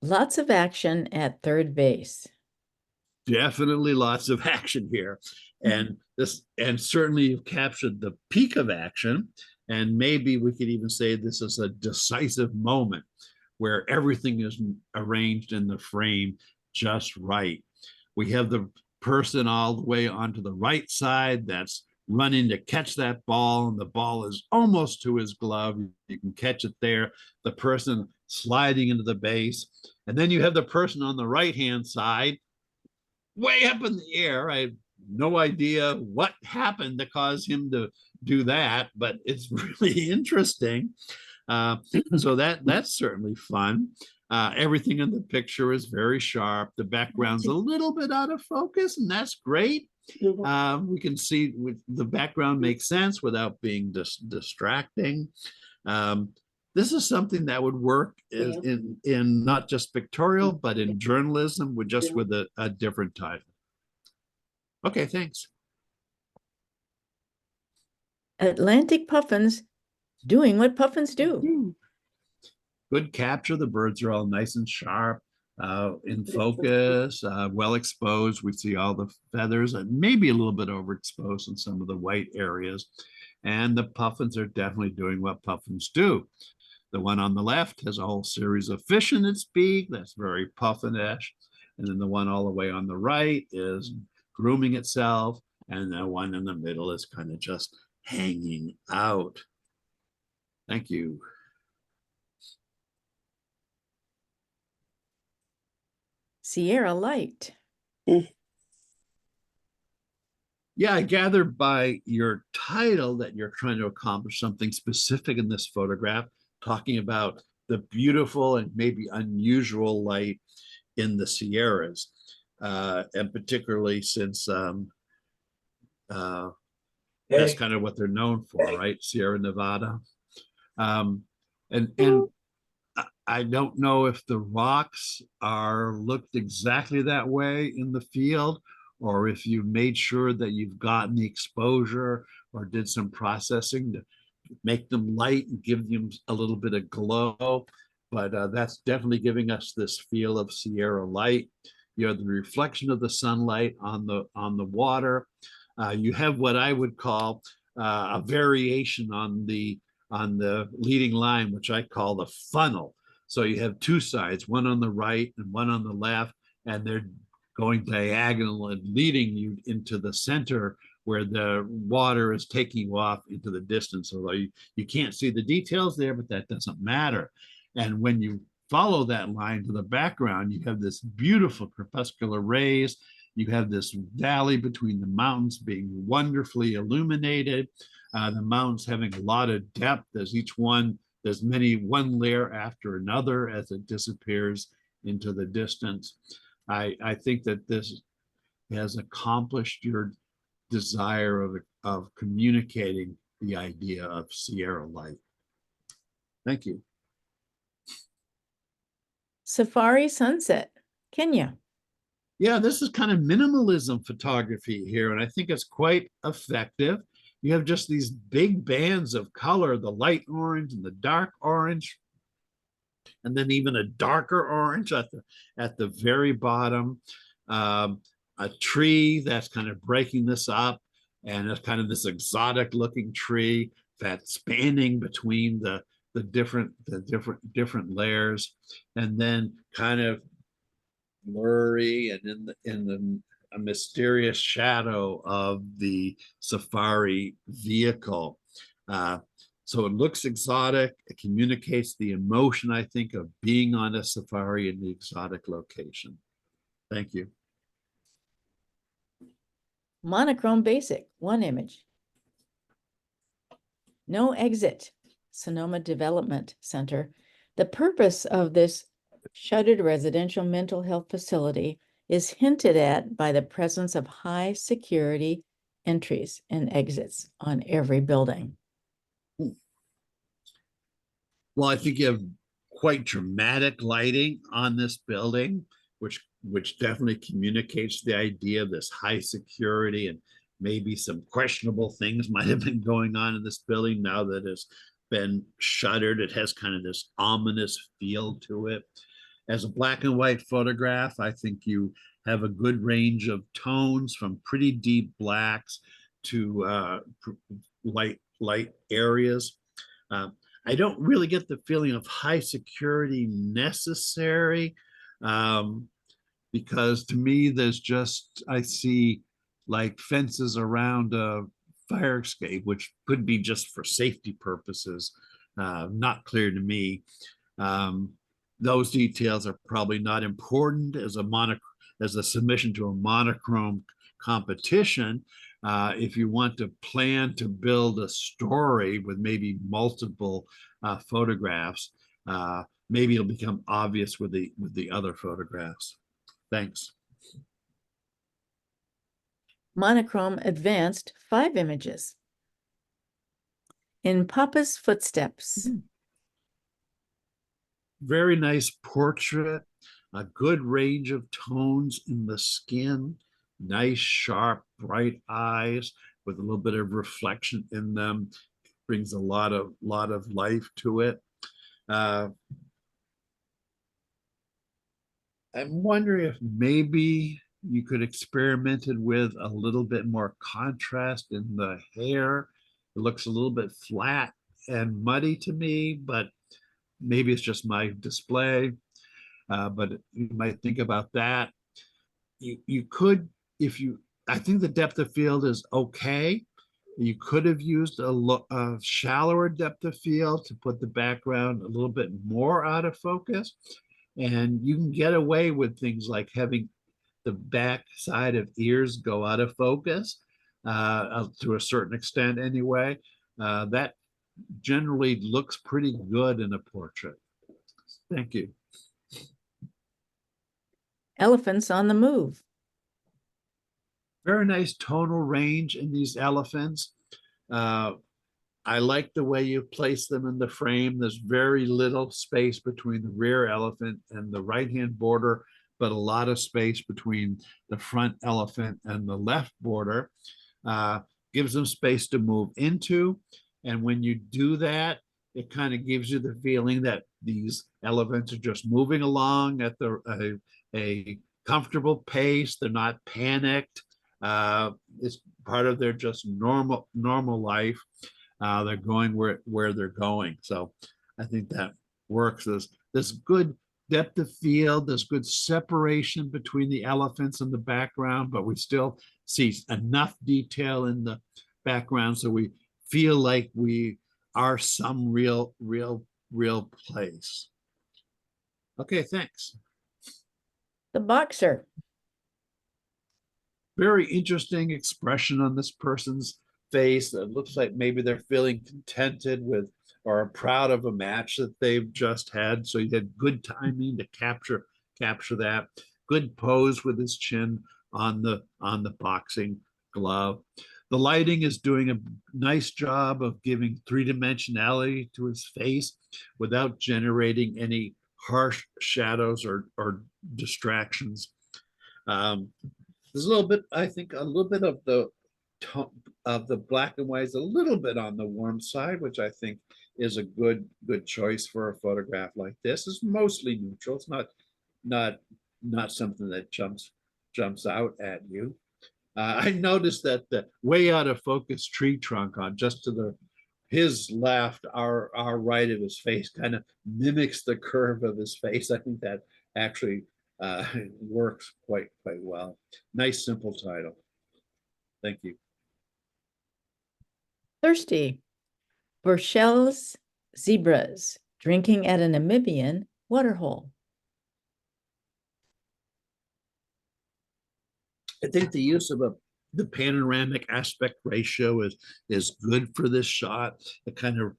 Lots of action at third base. Definitely lots of action here, and certainly you've captured the peak of action, and maybe we could even say this is a decisive moment where everything is arranged in the frame just right. We have the person all the way onto the right side that's running to catch that ball, and the ball is almost to his glove. You can catch it there. The person sliding into the base, and then you have the person on the right hand side way up in the air. I have no idea what happened to cause him to do that, but it's really interesting. So that's certainly fun. Everything in the picture is very sharp. The background's a little bit out of focus, and that's great. We can see the background makes sense without being distracting. This is something that would work in not just pictorial, but in journalism, with a different title. Okay, thanks. Atlantic puffins doing what puffins do. Good capture. The birds are all nice and sharp, in focus, well exposed. We see all the feathers, and maybe a little bit overexposed in some of the white areas. And the puffins are definitely doing what puffins do. The one on the left has a whole series of fish in its beak. That's very puffinish. And then the one all the way on the right is grooming itself. And the one in the middle is kind of just hanging out. Thank you. Sierra Light. Yeah, I gather by your title that you're trying to accomplish something specific in this photograph, talking about the beautiful and maybe unusual light in the Sierras, and particularly since that's kind of what they're known for, right? Sierra Nevada. And I don't know if the rocks looked exactly that way in the field, or if you made sure that you've gotten the exposure or did some processing to make them light and give them a little bit of glow. But that's definitely giving us this feel of Sierra light. You have the reflection of the sunlight on the water. You have what I would call a variation on the leading line, which I call the funnel. So you have two sides, one on the right and one on the left, and they're going diagonal and leading you into the center where the water is taking you off into the distance. Although you can't see the details there, but that doesn't matter. And when you follow that line to the background, you have this beautiful crepuscular rays. You have this valley between the mountains being wonderfully illuminated. The mountains having a lot of depth as there's one layer after another as it disappears into the distance. I think that this has accomplished your desire of communicating the idea of Sierra light. Thank you. Safari sunset. Kenya. Yeah, this is kind of minimalism photography here, and I think it's quite effective. You have just these big bands of color, the light orange and the dark orange, and then even a darker orange at the very bottom. A tree that's kind of breaking this up, and it's kind of this exotic looking tree that's spanning between the different layers, and then kind of blurry and in the a mysterious shadow of the safari vehicle. So it looks exotic. It communicates the emotion, I think, of being on a safari in the exotic location. Thank you. Monochrome basic, 1 image. No exit, Sonoma Development Center. The purpose of this shuttered residential mental health facility is hinted at by the presence of high security entries and exits on every building. Well, I think you have quite dramatic lighting on this building, which definitely communicates the idea of this high security, and maybe some questionable things might have been going on in this building now that it's been shuttered. It has kind of this ominous feel to it. As a black and white photograph, I think you have a good range of tones from pretty deep blacks to light areas. I don't really get the feeling of high security necessary, because to me, there's just, I see like fences around a fire escape, which could be just for safety purposes. Not clear to me. Those details are probably not important as a submission to a monochrome competition. If you want to plan to build a story with maybe multiple photographs, maybe it'll become obvious with the other photographs. Thanks. Monochrome advanced, 5 images. In Papa's footsteps. Very nice portrait, a good range of tones in the skin, nice, sharp, bright eyes with a little bit of reflection in them. Brings a lot of life to it. I'm wondering if maybe you could experiment with a little bit more contrast in the hair. It looks a little bit flat and muddy to me, but maybe it's just my display. But you might think about that. You could, I think the depth of field is okay. You could have used a shallower depth of field to put the background a little bit more out of focus. And you can get away with things like having the back side of ears go out of focus to a certain extent anyway. That generally looks pretty good in a portrait. Thank you. Elephants on the move. Very nice tonal range in these elephants. I like the way you place them in the frame. There's very little space between the rear elephant and the right-hand border, but a lot of space between the front elephant and the left border. Gives them space to move into. And when you do that, it kind of gives you the feeling that these elephants are just moving along at a comfortable pace. They're not panicked. It's part of their just normal life. They're going where they're going. So I think that works. There's good depth of field. There's good separation between the elephants and the background, but we still see enough detail in the background so we feel like we are some real place. Okay, thanks. The boxer. Very interesting expression on this person's face. It looks like maybe they're feeling contented with or proud of a match that they've just had. So you had good timing to capture that. Good pose with his chin on the boxing glove. The lighting is doing a nice job of giving three-dimensionality to his face without generating any harsh shadows or distractions. There's a little bit, I think, a little bit of the black and white is a little bit on the warm side, which I think is a good choice for a photograph like this. It's mostly neutral. It's not something that jumps out at you. I noticed that the way out of focus tree trunk on just to his left, our right of his face kind of mimics the curve of his face. I think that actually works quite well. Nice, simple title. Thank you. Thirsty. Burchell's zebras drinking at a Namibian waterhole. I think the use of the panoramic aspect ratio is good for this shot. It kind of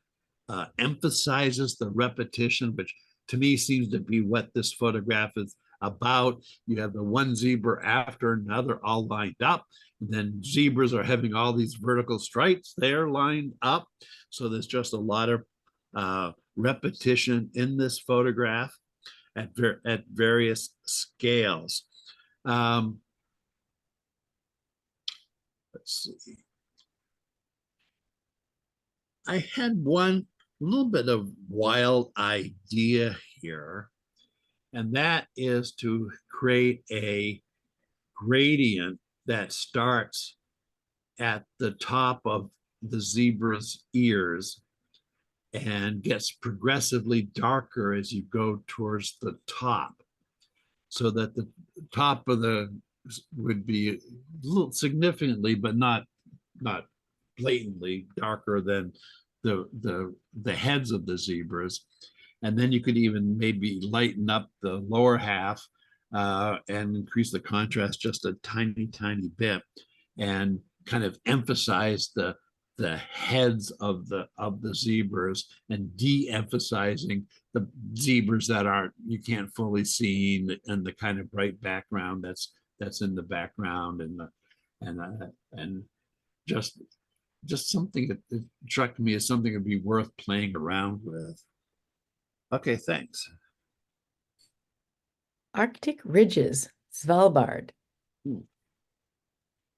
emphasizes the repetition, which to me seems to be what this photograph is about. You have the one zebra after another all lined up, and then zebras are having all these vertical stripes there lined up. So there's just a lot of repetition in this photograph at various scales. Let's see. I had one little bit of wild idea here, and that is to create a gradient that starts at the top of the zebra's ears and gets progressively darker as you go towards the top, so that the top of the would be a little significantly, but not blatantly darker than the heads of the zebras. And then you could even maybe lighten up the lower half and increase the contrast just a tiny bit, and kind of emphasize the heads of the zebras and de-emphasizing the zebras that you can't fully see, and the kind of bright background that's in the background, and just something that struck me as something that'd be worth playing around with. Okay, thanks. Arctic ridges, Svalbard.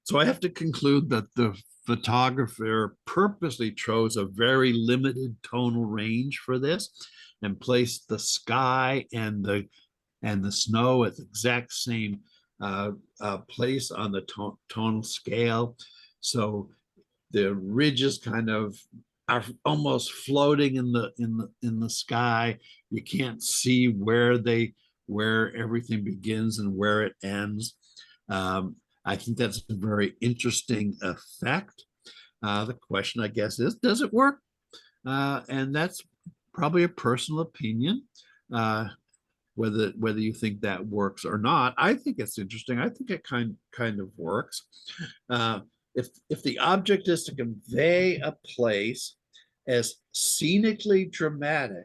So I have to conclude that the photographer purposely chose a very limited tonal range for this and placed the sky and the snow at the exact same place on the tonal scale. So the ridges kind of are almost floating in the sky. You can't see where everything begins and where it ends. I think that's a very interesting effect. The question, I guess, is, does it work? And that's probably a personal opinion, whether you think that works or not. I think it's interesting. I think it kind of works. If the object is to convey a place as scenically dramatic,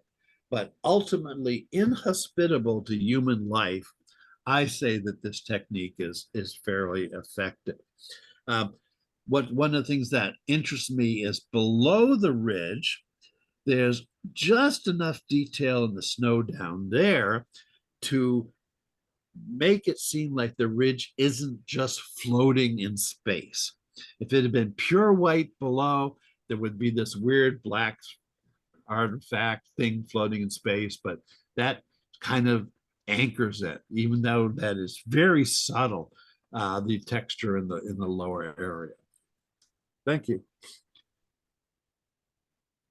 but ultimately inhospitable to human life, I say that this technique is fairly effective. One of the things that interests me is below the ridge, there's just enough detail in the snow down there to make it seem like the ridge isn't just floating in space. If it had been pure white below, there would be this weird black artifact thing floating in space, but that kind of anchors it, even though that is very subtle, the texture in the lower area. Thank you.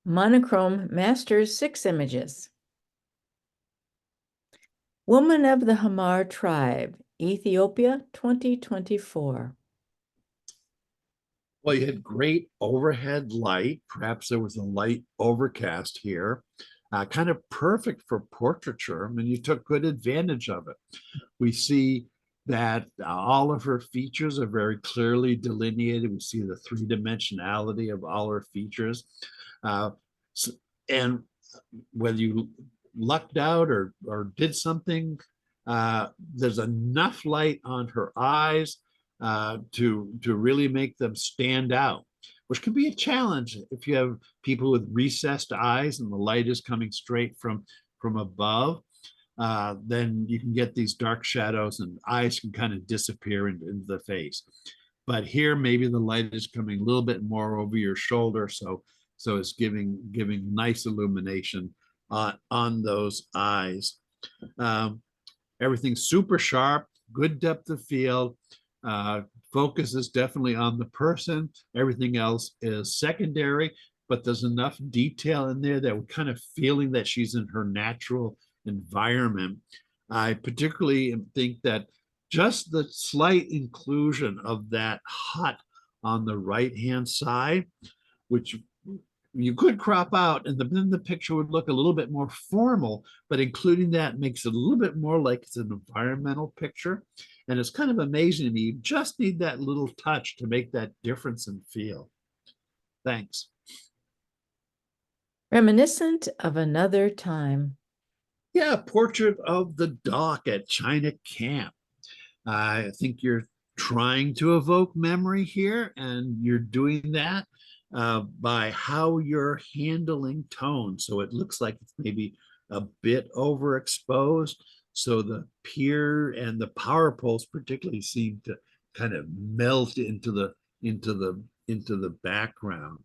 Monochrome Masters 6 images. Woman of the Hamar Tribe, Ethiopia 2024. Well, you had great overhead light. Perhaps there was a light overcast here. Kind of perfect for portraiture. I mean, you took good advantage of it. We see that all of her features are very clearly delineated. We see the three-dimensionality of all her features. And whether you lucked out or did something, there's enough light on her eyes to really make them stand out, which can be a challenge if you have people with recessed eyes and the light is coming straight from above. then you can get these dark shadows and eyes can kind of disappear into the face. But here, maybe the light is coming a little bit more over your shoulder, so it's giving nice illumination on those eyes. Everything's super sharp, good depth of field. Focus is definitely on the person. Everything else is secondary, but there's enough detail in there that we're kind of feeling that she's in her natural environment. I particularly think that just the slight inclusion of that hut on the right-hand side, which you could crop out, and then the picture would look a little bit more formal, but including that makes it a little bit more like it's an environmental picture. And it's kind of amazing to me. You just need that little touch to make that difference in feel. Thanks. Reminiscent of another time. Yeah, portrait of the dock at China Camp. I think you're trying to evoke memory here, and you're doing that by how you're handling tone. So it looks like it's maybe a bit overexposed. So the pier and the power poles particularly seem to kind of melt into the background.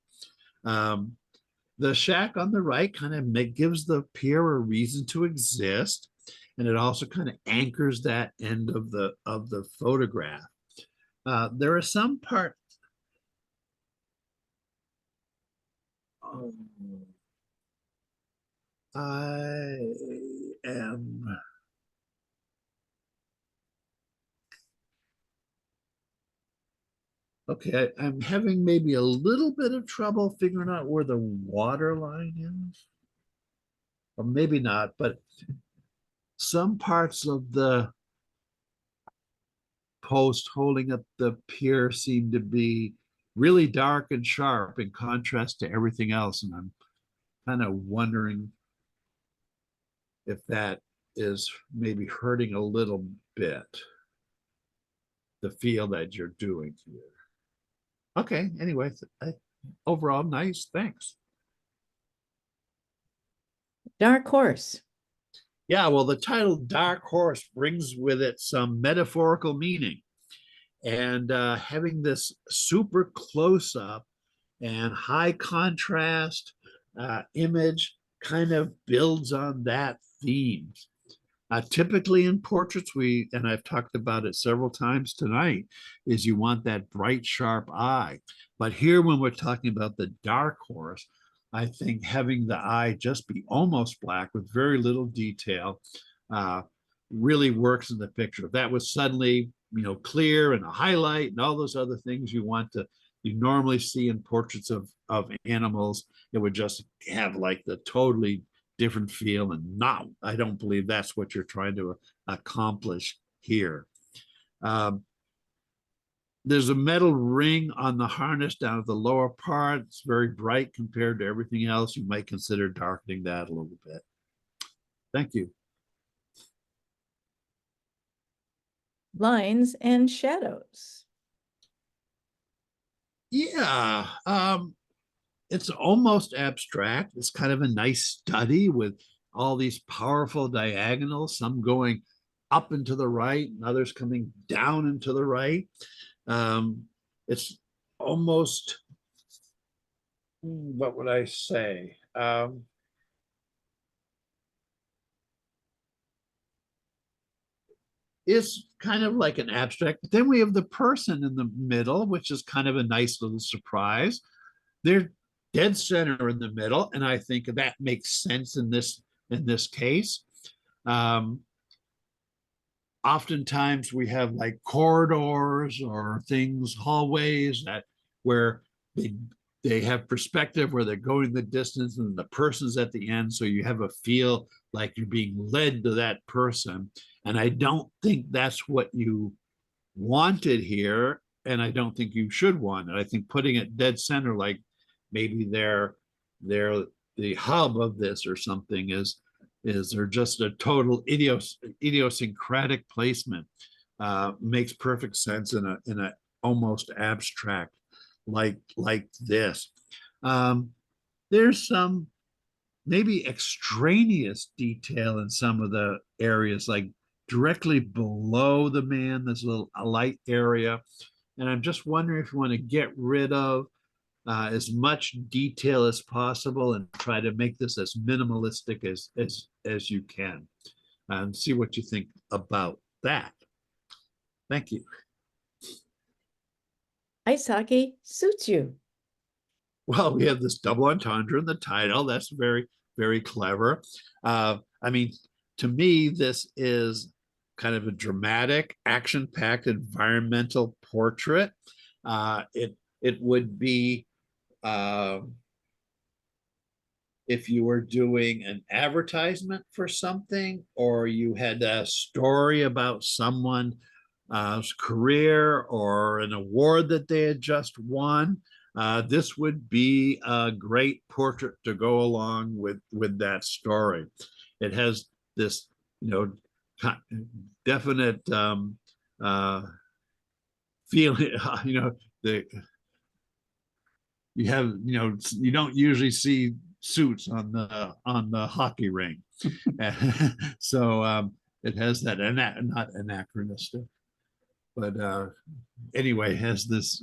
The shack on the right kind of gives the pier a reason to exist, and it also kind of anchors that end of the photograph. There are some parts. I am. Okay, I'm having maybe a little bit of trouble figuring out where the water line is. Or maybe not, but some parts of the post holding up the pier seem to be really dark and sharp in contrast to everything else. And I'm kind of wondering if that is maybe hurting a little bit the feel that you're doing here. Okay, anyway, overall nice, thanks. Dark horse. Yeah, well, the title Dark Horse brings with it some metaphorical meaning. And having this super close up and high contrast image kind of builds on that theme. Typically in portraits, and I've talked about it several times tonight, is you want that bright, sharp eye. But here, when we're talking about the dark horse, I think having the eye just be almost black with very little detail really works in the picture. If that was suddenly, clear and a highlight and all those other things you normally see in portraits of animals, it would just have like the totally different feel, and I don't believe that's what you're trying to accomplish here. There's a metal ring on the harness down at the lower part. It's very bright compared to everything else. You might consider darkening that a little bit. Thank you. Lines and shadows. Yeah, it's almost abstract. It's kind of a nice study with all these powerful diagonals, some going up and to the right and others coming down and to the right. It's almost, what would I say? Is kind of like an abstract, but then we have the person in the middle, which is kind of a nice little surprise. They're dead center in the middle, and I think that makes sense in this case. Oftentimes we have like corridors or things, hallways where they have perspective, where they're going the distance and the person's at the end, so you have a feel like you're being led to that person. And I don't think that's what you wanted here, and I don't think you should want it. I think putting it dead center, like maybe they're the hub of this or something, is there just a total idiosyncratic placement. Makes perfect sense in a almost abstract like this. There's some maybe extraneous detail in some of the areas, like directly below the man, there's a light area. And I'm just wondering if you want to get rid of as much detail as possible and try to make this as minimalistic as you can. And see what you think about that. Thank you. Ice hockey suits you. Well, we have this double entendre in the title. That's very, very clever. I mean, to me, this is kind of a dramatic, action-packed environmental portrait. It would be if you were doing an advertisement for something, or you had a story about someone's career or an award that they had just won. This would be a great portrait to go along with that story. It has this, definite feeling. You don't usually see suits on the hockey rink, so it has that, not anachronistic, but anyway, has this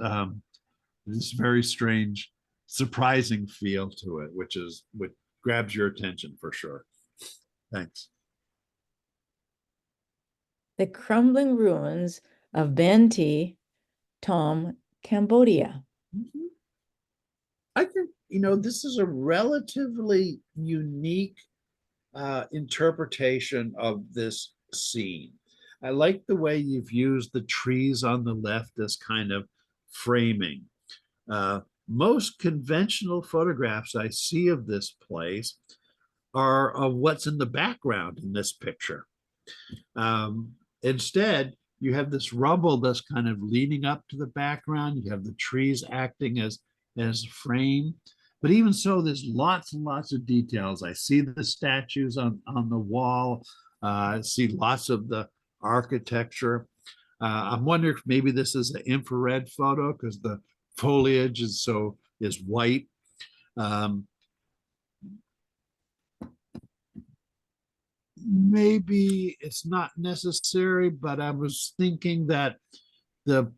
very strange, surprising feel to it, which grabs your attention for sure. Thanks. The crumbling ruins of Ben T. Tom, Cambodia. I think, this is a relatively unique interpretation of this scene. I like the way you've used the trees on the left as kind of framing. Most conventional photographs I see of this place are of what's in the background in this picture. Instead, you have this rubble that's kind of leading up to the background. You have the trees acting as frame. But even so, there's lots and lots of details. I see the statues on the wall. I see lots of the architecture. I'm wondering if maybe this is an infrared photo because the foliage is white. Maybe it's not necessary, but I was thinking that the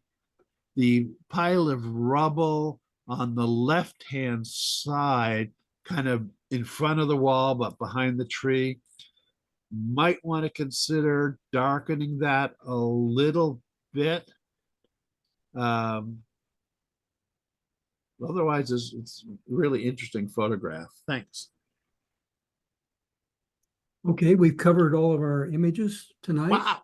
pile of rubble on the left-hand side, kind of in front of the wall, but behind the tree, might want to consider darkening that a little bit. Otherwise, it's a really interesting photograph. Thanks. Okay, we've covered all of our images tonight. Wow.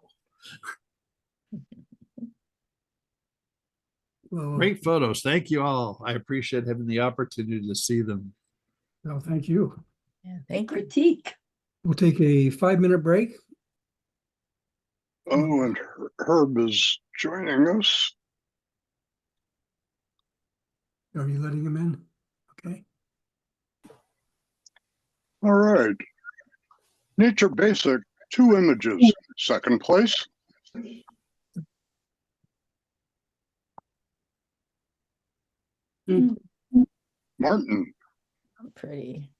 Well, Great photos. Thank you all. I appreciate having the opportunity to see them. well, thank you. Yeah, thank you. Critique. We'll take a 5-minute break. Oh, and Herb is joining us. Are you letting him in? Okay. All right. Nature Basic, 2 images. Second place. Martin. Pretty.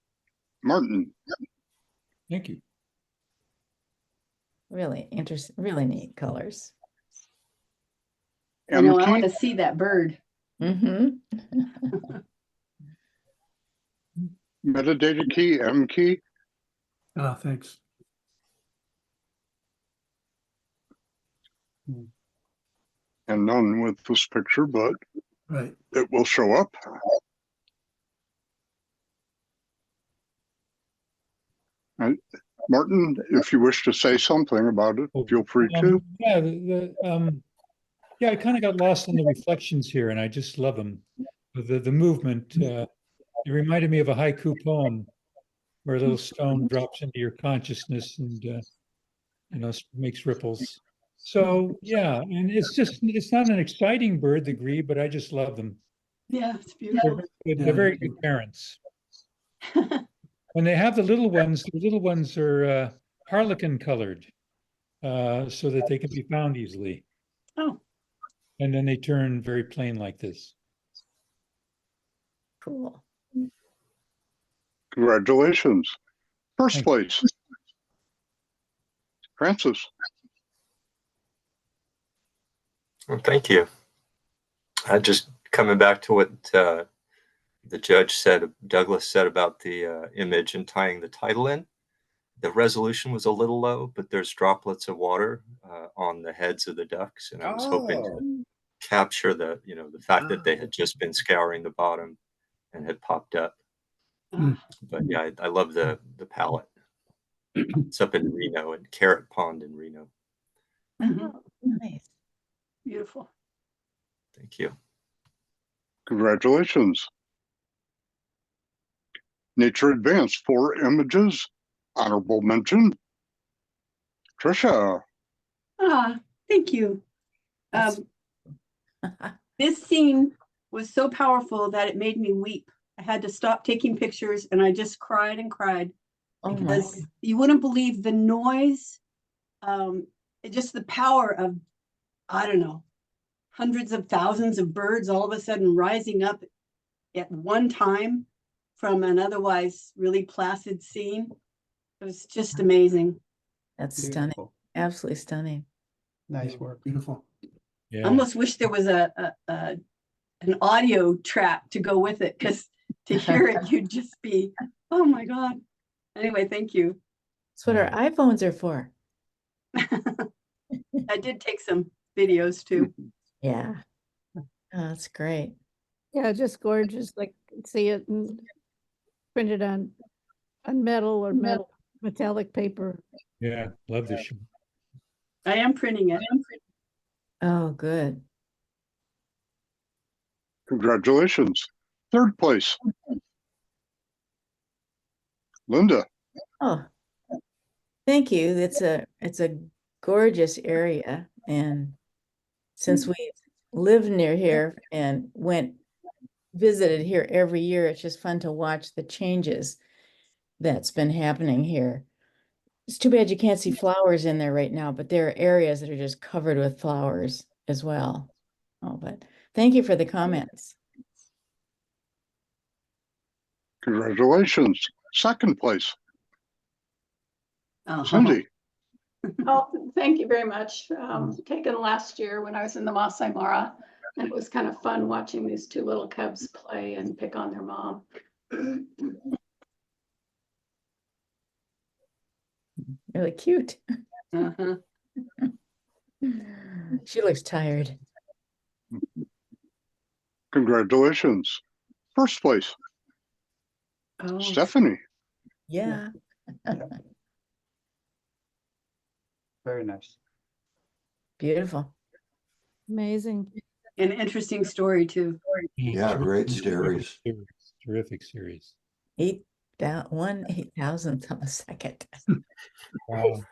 Martin. Thank you. Really interesting, really neat colors. I know, I MK. want to see that bird. Mm-hmm. Metadata key, M key. Thanks. And none with this picture, but Right. it will show up. And Martin, if you wish to say something about it, feel free to. Yeah, yeah, I kind of got lost in the reflections here, and I just love them. The movement. It reminded me of a haiku poem where a little stone drops into your consciousness and makes ripples. So yeah, and it's not an exciting bird, the grebe, but I just love them. Yeah, it's They're beautiful. very good, they're very good parents. When they have the little ones are harlequin colored, so that they can be found easily. Oh, And then they turn very plain like this. Cool. Congratulations. First Thank place. Francis. Well, thank you. Just coming back to what the judge said, Douglas said about the image and tying the title in. The resolution was a little low, but there's droplets of water on the heads of the ducks, and I was hoping to capture the fact that they had just been scouring the bottom and had popped up. But yeah, I love the palette. It's up in Reno and Carrot Pond in Reno. Nice. Beautiful. Thank you. Congratulations. Nature Advance, 4 images. Honorable mention. Trisha. Thank you. This scene was so powerful that it made me weep. I had to stop taking pictures and I just cried and cried Oh my. because you wouldn't believe the noise, just the power of, I don't know, hundreds of thousands of birds all of a sudden rising up at one time from an otherwise really placid scene. It was just amazing. That's stunning. Absolutely stunning. Nice work. Beautiful. Yeah. I almost wish there was an audio track to go with it, because to hear it, you'd just be, oh my God. Anyway, thank you. That's what our iPhones are for. I did take some videos too. Yeah. Oh, that's great. Yeah, just gorgeous. Like see it printed on metal or metallic paper. Yeah, love this show. I am printing it. Oh, good. Congratulations. Third place. Linda. Oh, thank you. It's a gorgeous area, and since we live near here and visited here every year, it's just fun to watch the changes that's been happening here. It's too bad you can't see flowers in there right now, but there are areas that are just covered with flowers as well. Oh, but thank you for the comments. Congratulations. Second place. Oh, Cindy. Oh, thank you very much. Taken last year when I was in the Masai Mara, and it was kind of fun watching these 2 little cubs play and pick on their mom. Really cute. uh-huh. She looks tired. Congratulations. First place. Oh, Stephanie. Yeah. Very nice. Beautiful. Amazing. an interesting story too. Yeah, great series. Terrific series. 8,000th of a second. Wow.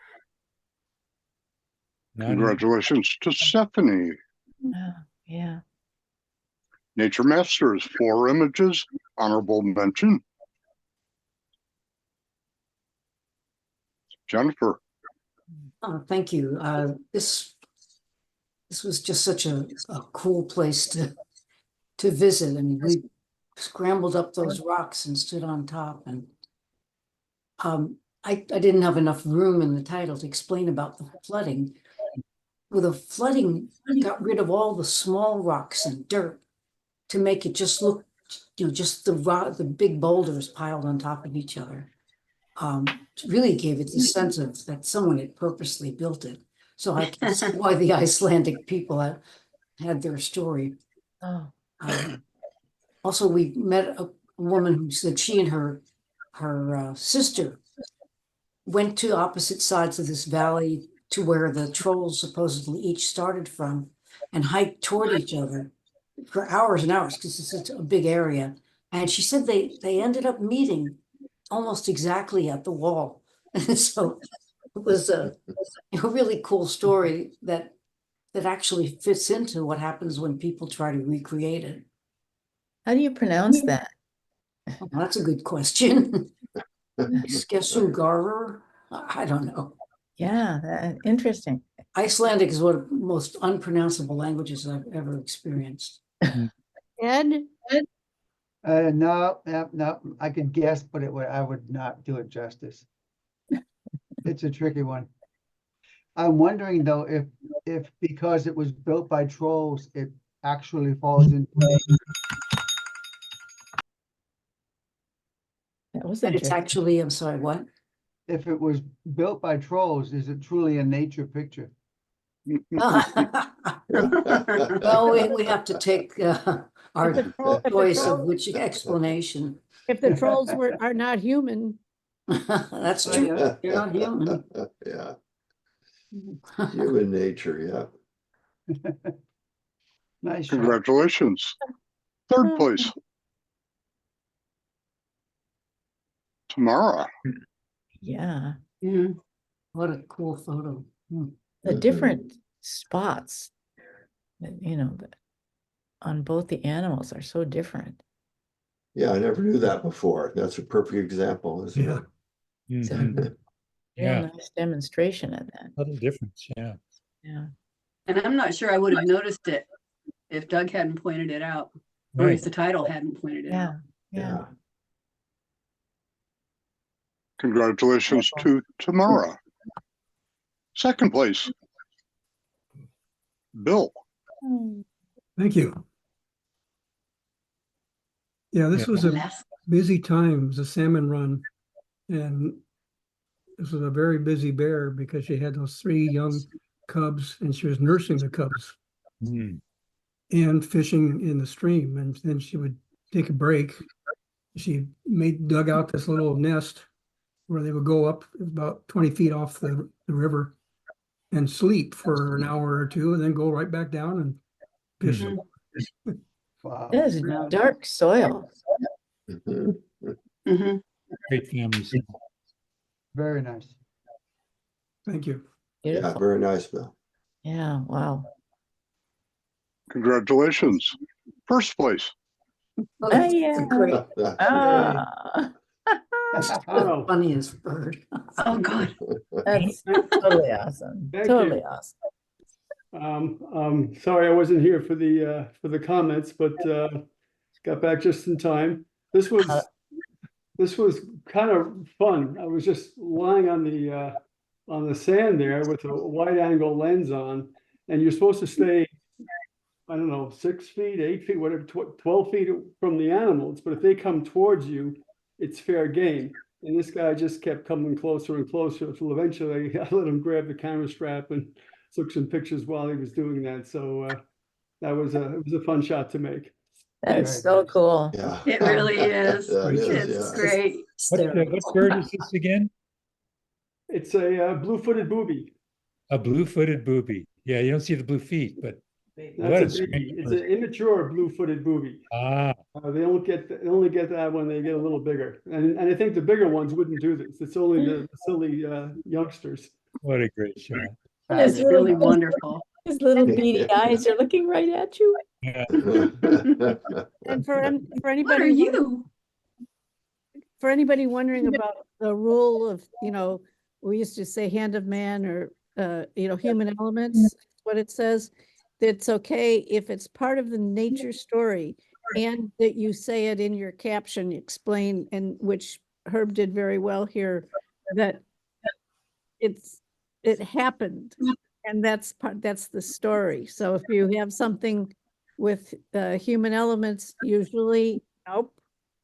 Congratulations to Stephanie. Oh, yeah. Nature Masters, 4 images. Honorable mention. Jennifer. Thank you. This was just such a cool place to visit. I mean, we scrambled up those rocks and stood on top, and I didn't have enough room in the title to explain about the flooding. Well, the flooding got rid of all the small rocks and dirt to make it just look, just the big boulders piled on top of each other. Really gave it the sense of that someone had purposely built it. So I can see why the Icelandic people had their story. Oh, Also, we met a woman who said she and her sister went to opposite sides of this valley to where the trolls supposedly each started from, and hiked toward each other for hours and hours because it's such a big area. And she said they ended up meeting almost exactly at the wall. And so it was a really cool story that actually fits into what happens when people try to recreate it. how do you pronounce that? Well, that's a good question. Skessugarður? I don't know. Yeah, interesting. Icelandic is one of the most unpronounceable languages I've ever experienced. Ed? No, I could guess, but I would not do it justice. It's a tricky one. I'm wondering though, if because it was built by trolls, it actually falls into nature. That was But it's interesting. actually, I'm sorry, what? If it was built by trolls, is it truly a nature picture? Well, we have to take our If the choice of troll- which explanation. If the trolls are not human, That's true. You're not human. Yeah, human nature, yeah. Nice shot. Congratulations. Third place. Tamara. Yeah, Mhm. What a cool photo. the different spots, you know, on both the animals are so different. Yeah, I never knew that before. That's a perfect example, isn't Yeah. it? It's a Mhm. real Yeah, nice demonstration of that. subtle difference, yeah. Yeah. And I'm not sure I would have noticed it if Doug hadn't pointed it out, or Right. if the title hadn't pointed it out. Yeah. Congratulations to Tamara. Second place. Bill. Thank you. Yeah, this Yeah. was a busy time. It was a salmon run. And this was a very busy bear because she had those 3 young cubs and she was nursing the cubs Mm. and fishing in the stream. And then she would take a break. She dug out this little nest where they would go up about 20 feet off the river and sleep for an hour or two and then go right back down and fish. Mhm. Wow. That is dark soil. Mhm. Mhm. Great families. Very nice. Thank you. Yeah, Beautiful. very nice, Bill. Yeah, wow. Congratulations. First place. Oh, that's yeah. great. Ah, That's the funniest bird. Oh, God. that's totally awesome. Thank Totally you. awesome. Sorry I wasn't here for the comments, but got back just in time. This was kind of fun. I was just lying on the sand there with a wide angle lens on, and you're supposed to stay, I don't know, 6 feet, 8 feet, whatever, 12 feet from the animals. But if they come towards you, it's fair game. And this guy just kept coming closer and closer until eventually I let him grab the camera strap and took some pictures while he was doing that. So it was a fun shot to make. That's so cool. Yeah. It really is. That is, It's yeah. great. What bird is this again? It's a blue-footed booby. A blue-footed booby. Yeah, you don't see the blue feet, but what That's a a baby. strange It's bird. an immature blue-footed booby. Ah, They only get that when they get a little bigger, and I think the bigger ones wouldn't do this. It's only the silly youngsters. what a great shot. It's really wonderful. His little beady eyes are looking right at you. Yeah. and for What are anybody you? wondering about the rule of, we used to say hand of man or, human elements, what it says, it's okay if it's part of the nature story and that you say it in your caption, explain, and which Herb did very well here, that it happened and that's the story. So if you have something with human elements, usually, nope.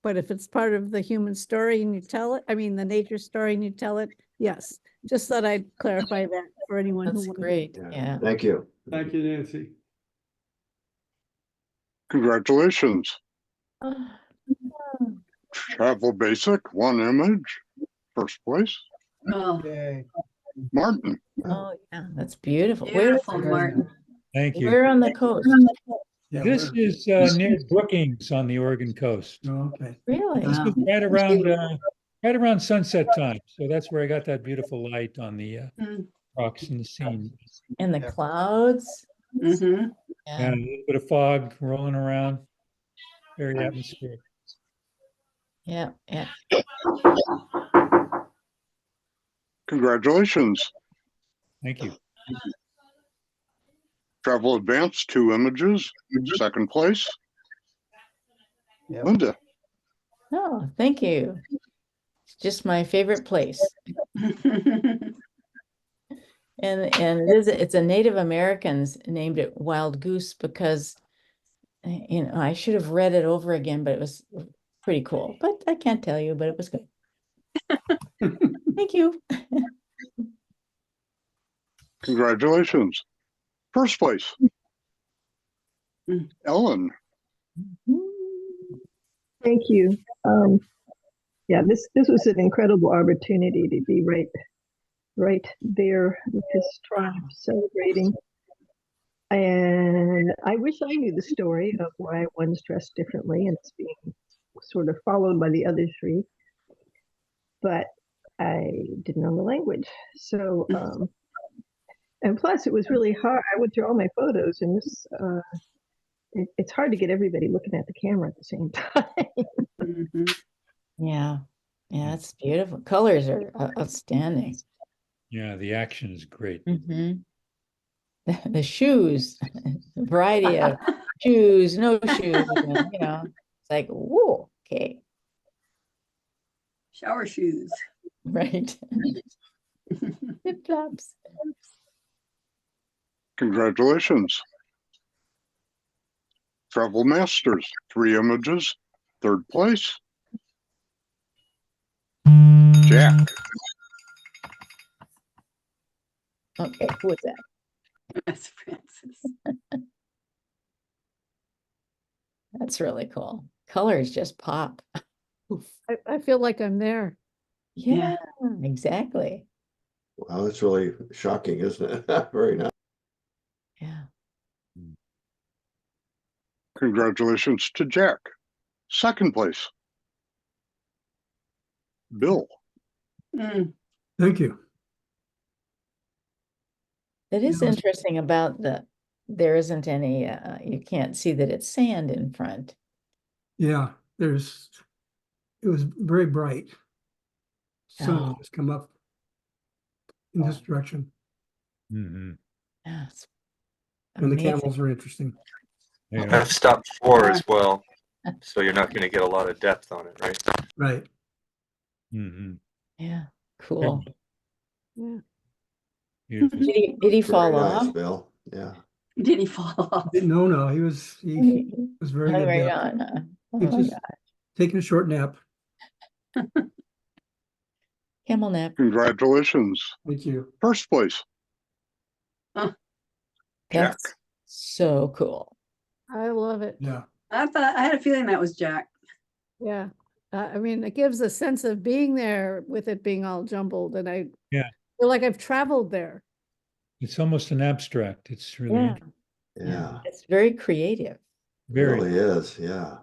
But if it's part of the human story and you tell it, the nature story and you tell it, yes. Just thought I'd clarify that for anyone who That's wondered. great. Yeah. Thank you. Thank you, Nancy. Congratulations. Travel Basic, 1 image. First place. Oh, Yay. Martin. Oh, yeah, that's beautiful. beautiful, Martin. Thank you. We're on the coast. Yeah, This we're- is near Brookings on the Oregon coast. Oh, okay. Really? This was right around sunset time. So that's where I got that beautiful light on the Mm. rocks in the scene. And the clouds. Mhm. And Yeah. a little bit of fog rolling around. Very atmospheric. Yeah. Yeah. Congratulations. Thank you. Travel Advance, 2 images. Second place. Yep. Linda. Oh, thank you. It's just my favorite place. And it's a Native Americans named it Wild Goose because I should have read it over again, but it was pretty cool. But I can't tell you, but it was good. Thank you. Congratulations. First place. Ellen. Thank you. Yeah, this was an incredible opportunity to be right there with this tribe celebrating. And I wish I knew the story of why one's dressed differently, and it's being sort of followed by the other three. But I didn't know the language. So, and plus it was really hard. I went through all my photos, and this, it's hard to get everybody looking at the camera at the same time. Yeah. Yeah, it's beautiful. Colors are outstanding. Yeah, the action is great. The shoes, variety of shoes, no shoes, and, it's like, whoa, okay. Shower shoes. Right. Flip-flops. Congratulations. Travel Masters, 3 images, 3rd place. Jack. Okay, who is that? That's Francis. That's really cool. Colors just pop. I feel like I'm there. Yeah, exactly. Wow, that's really shocking, isn't it? Very nice. Yeah. Congratulations to Jack. 2nd place. Bill. Thank you. It is interesting about there isn't any, you can't see that it's sand in front. Yeah, it was very bright. Sun has come up in this direction. Yes. And the camels are interesting. I've stopped 4 as well, so you're not going to get a lot of depth on it, right? Right. Yeah, cool. Yeah. Did he fall nice, off? Bill. Yeah. Did he fall off? No, he was very Hung good. right depth. on, huh? Oh He my just God. taking a short nap. Camel nap. Congratulations. Thank you. 1st place. Huh. Jack. That's so cool. I love it. Yeah. I had a feeling that was Jack. Yeah. I mean, it gives a sense of being there with it being all jumbled, and I feel like I've traveled there. It's almost an abstract. It's really Yeah. Yeah. It's very creative. very. It really is. Yeah.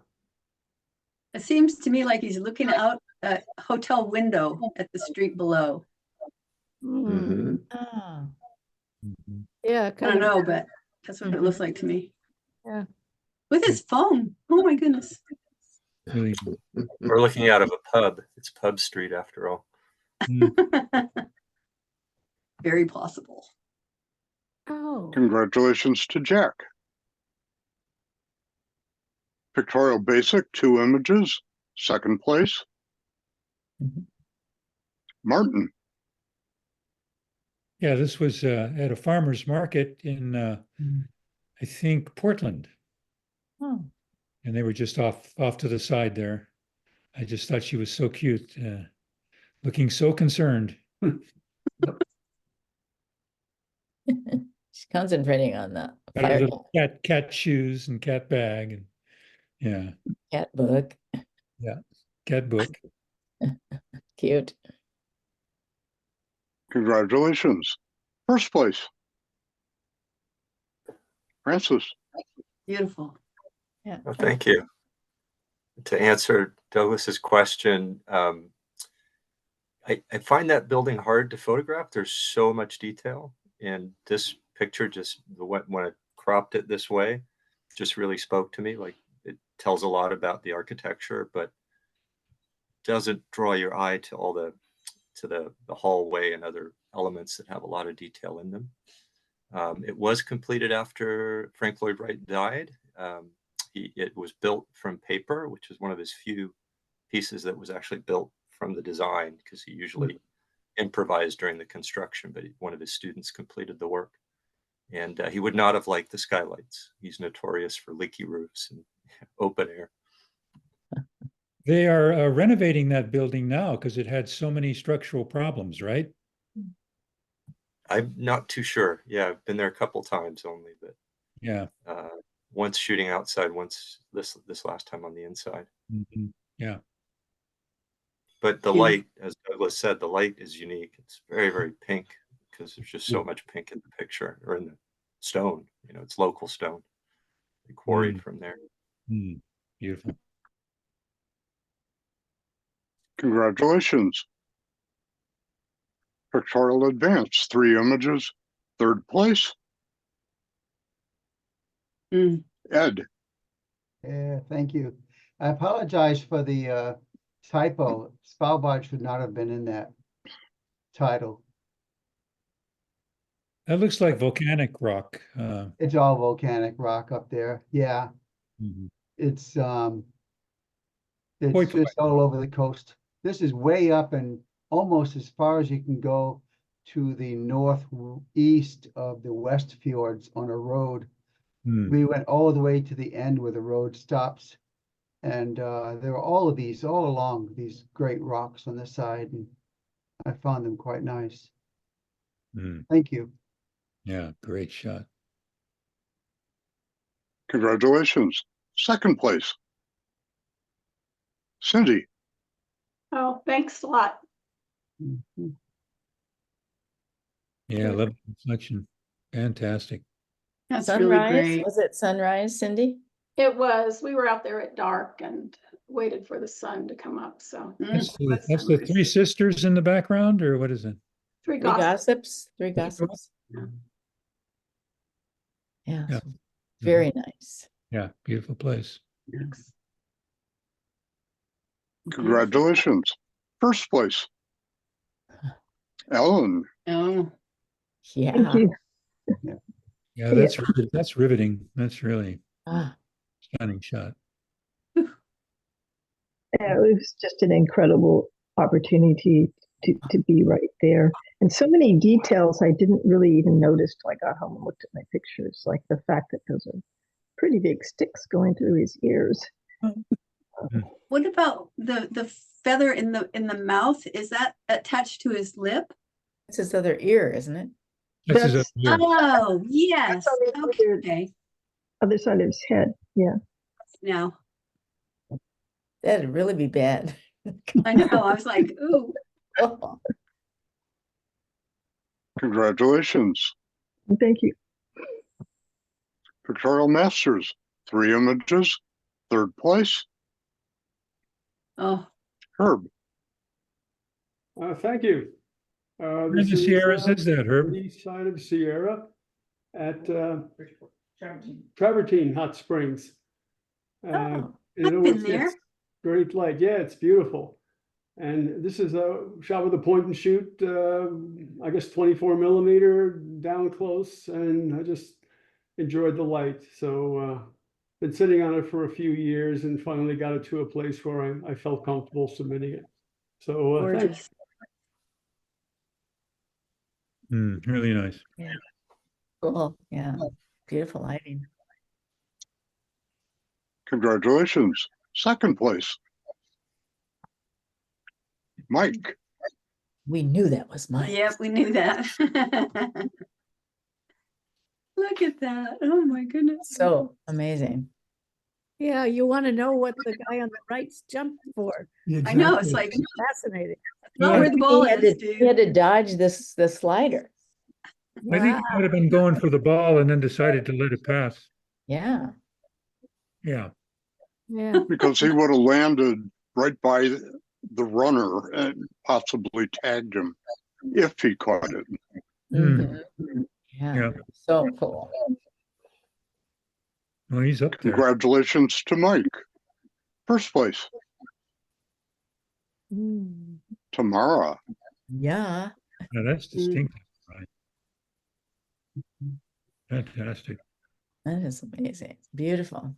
It seems to me like he's looking out a hotel window at the street below. Mm-hmm. Oh. Yeah, I kind don't of. know, but that's what it looks like to me. Yeah. With his phone. Oh my goodness. Really. We're looking out of a pub. It's Pub Street after all. Very possible. Oh. Congratulations to Jack. Pictorial Basic, 2 images, 2nd place. Martin. Yeah, this was at a farmer's market in, I think, Portland. Oh. And they were just off to the side there. I just thought she was so cute, looking so concerned. She's concentrating on the Got her fire little cat shoes and cat bag, and yeah, cat book. yeah, cat book. Cute. Congratulations. 1st place. Francis. Beautiful. Yeah. Well, thank you. To answer Douglas's question, I find that building hard to photograph. There's so much detail, and this picture just when I cropped it this way, just really spoke to me. Like, it tells a lot about the architecture, but doesn't draw your eye to all the hallway and other elements that have a lot of detail in them. It was completed after Frank Lloyd Wright died. It was built from paper, which is one of his few pieces that was actually built from the design, because he usually improvised during the construction, but one of his students completed the work. And he would not have liked the skylights. He's notorious for leaky roofs and open air. They are renovating that building now because it had so many structural problems, right? I'm not too sure. Yeah, I've been there a couple times only, but Yeah. Once shooting outside, once this last time on the inside. Mhm. Yeah. But the Yeah. light, as Douglas said, the light is unique. It's very, very pink because there's just so much pink in the picture or in the stone. You know, it's local stone. They quarried from there. Beautiful. Congratulations. Pictorial Advance, 3 images, 3rd place. Ed. Yeah, thank you. I apologize for the typo. Svalbard should not have been in that title. That looks like volcanic rock. It's all volcanic rock up there. Yeah, Mhm. it's Point just all over the coast. This is way up and almost as far as you can go to the northeast of the West Fjords on a road. We went all the way to the end where the road stops. And there were all of these all along, these great rocks on the side, and I found them quite nice. Thank you. Yeah, great shot. Congratulations. 2nd place. Cindy. Oh, thanks a lot. Yeah, I love the reflection. Fantastic. That's Sunrise, really great. was it sunrise, Cindy? It was, we were out there at dark and waited for the sun to come up, so. That's the Three Sisters in the background, or what is it? Three Three gossips. gossips, three gossips. Yeah. Yeah, Yeah. very nice. Yeah, beautiful place. Yes. Congratulations. 1st place. Ellen. Oh, Yeah. Thank you. Yeah, that's riveting. That's really stunning shot. It was just an incredible opportunity to be right there. And so many details I didn't really even notice till I got home and looked at my pictures, like the fact that those are pretty big sticks going through his ears. what about the feather in the mouth? Is that attached to his lip? It's his other ear, isn't it? That's his That's- other ear. Oh, yes. That's on the Okay. other side of his head. Yeah. Now, That'd really be bad. I know. I was like, ooh. Oh, Congratulations. Thank you. Pictorial Masters, 3 images, 3rd place. Oh, Herb. Thank you. Where in the Sierras is that, Herb? The east side of Sierra at Travertine Hot Springs. I've it's been there. Great light. Yeah, it's beautiful. And this is a shot with a point and shoot, I guess 24 millimeter down close. And I just enjoyed the light. So been sitting on it for a few years and finally got it to a place where I felt comfortable submitting it. So thanks. Really nice. yeah. Cool. Yeah. Beautiful lighting. Congratulations. 2nd place. Mike. We knew that was mine. Yep, we knew that. Look at that. Oh my goodness. So amazing. Yeah, you want to know what the guy on the right's jumped for. I know. It's like, Fascinating. not where the ball is, dude. He had to dodge the slider. I think he might have been going for the ball and then decided to let it pass. Yeah. Yeah. Yeah. Because he would have landed right by the runner and possibly tagged him if he caught it. Yeah. Yeah. So cool. Well, he's up there. Congratulations to Mike. 1st place. Tamara. Yeah. Yeah, that's distinctive, right? Fantastic. That is amazing. It's beautiful.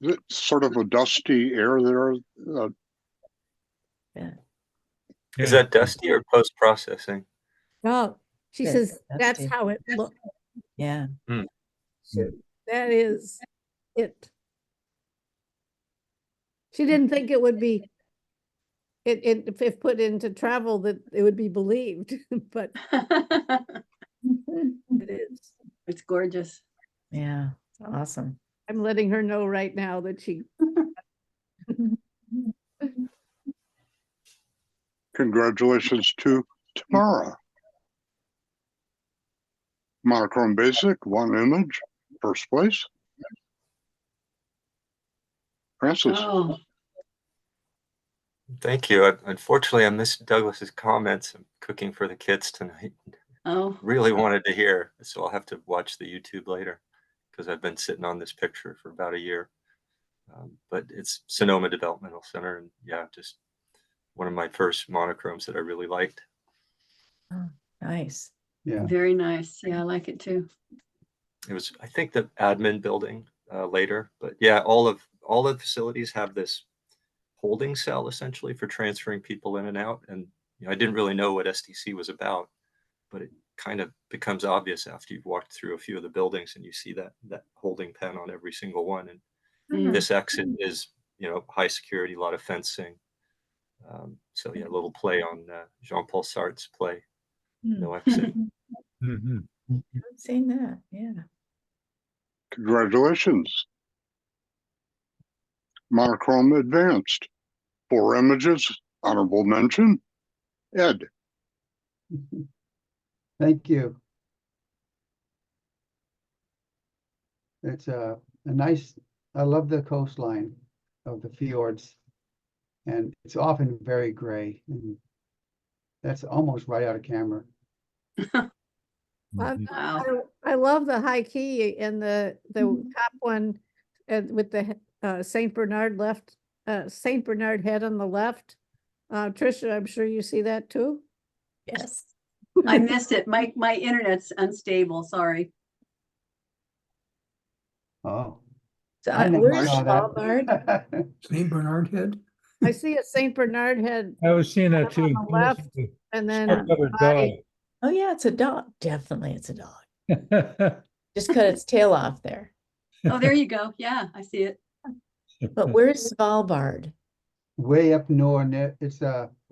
It's sort of a dusty air there. Yeah. Is Yeah. that dusty or post-processing? No, she Yes, says that's dusty. how it looked. Yeah. That is it. She didn't think it would be, if put into travel, that it would be believed, but it is. It's gorgeous. Yeah. Awesome. I'm letting her know right now that she, Congratulations to Tamara. Monochrome Basic, 1 image, first place. Francis. Oh, Thank you. Unfortunately, I missed Douglas's comments. I'm cooking for the kids tonight. oh, Really wanted to hear, so I'll have to watch the YouTube later because I've been sitting on this picture for about a year. But it's Sonoma Developmental Center, and yeah, just one of my first monochromes that I really liked. Oh, nice. Yeah. very nice. Yeah, I like it too. It was, I think, the admin building later, but yeah, all of the facilities have this holding cell essentially for transferring people in and out. And I didn't really know what SDC was about, but it kind of becomes obvious after you've walked through a few of the buildings and you see that holding pen on every single one. And Mm. this exit is, high security, a lot of fencing. So yeah, a little play on Jean-Paul Sartre's play, No Exit. Mhm. I've seen that. Yeah. Congratulations. Monochrome Advanced, 4 images, honorable mention. Ed. Thank you. It's a nice, I love the coastline of the fjords. And it's often very gray. And that's almost right out of camera. Wow. I love the high key and the top one with the Saint Bernard Saint Bernard head on the left. Tricia, I'm sure you see that too. Yes. I missed it. My internet's unstable. Sorry. Oh. So I never where's saw that. Svalbard? St. Bernard Head. I see a Saint Bernard head I was seeing that too. on the left, and then Star-covered body. Oh yeah, it's a dog. Definitely it's a dog. dog. Just cut its tail off there. Oh, there you go. Yeah, I see it. But where's Svalbard? Way up north, it's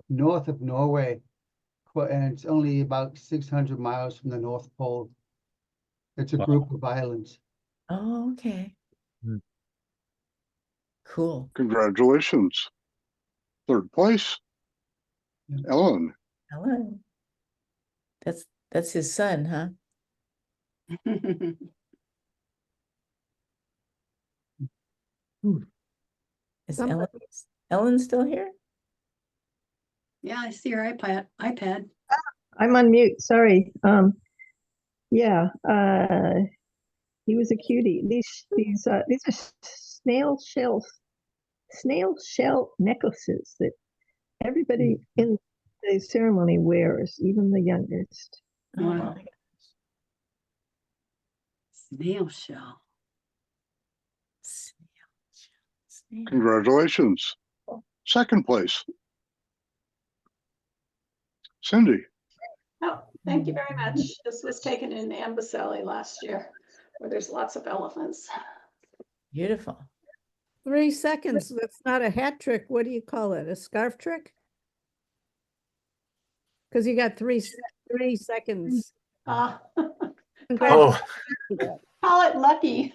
north of Norway, and it's only about 600 miles from the North Pole. It's a Wow. group of islands. Oh, okay. Hmm. Cool. Congratulations. 3rd place. Ellen. Hello. That's his son, huh? Is Ellen still here? Yeah, I see her iPad. I'm on mute. Sorry. Yeah. He was a cutie. These are snail shell necklaces that everybody in the ceremony wears, even the youngest. Wow. my Snail shell. Snail. Congratulations. 2nd place. Cindy. Oh, thank you very much. This was taken in Amboseli last year, where there's lots of elephants. Beautiful. 3 seconds. That's not a hat trick. What do you call it? A scarf trick? Because you got 3 seconds. Ah, Oh, call it lucky.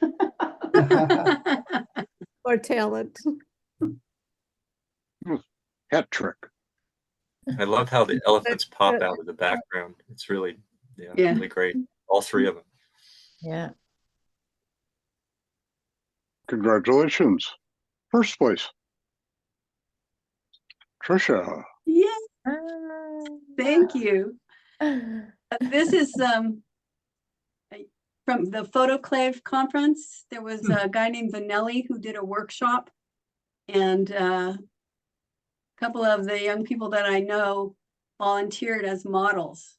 Or talent. Hat trick. I love how the elephants pop out of the background. It's really, Yeah. really great. All 3 of them. Yeah. Congratulations. 1st place. Tricia. Yeah, thank you. This is from the Photoclave conference. There was a guy named Vanelli who did a workshop, and a couple of the young people that I know volunteered as models.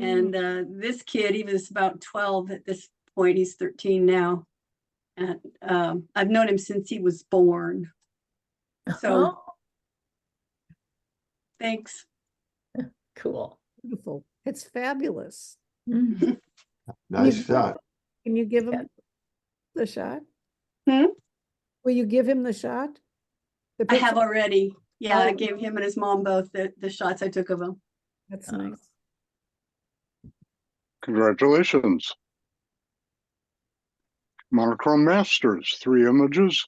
And this kid, he was about 12 at this point. He's 13 now. And I've known him since he was born. So Oh, thanks. cool. Beautiful. It's fabulous. Mhm. Nice shot. Can you give him the shot? Hmm? Will you give him the shot? The I have picture? already. Yeah, I Oh. gave him and his mom both the shots I took of him. That's nice. Congratulations. Monochrome Masters, 3 images,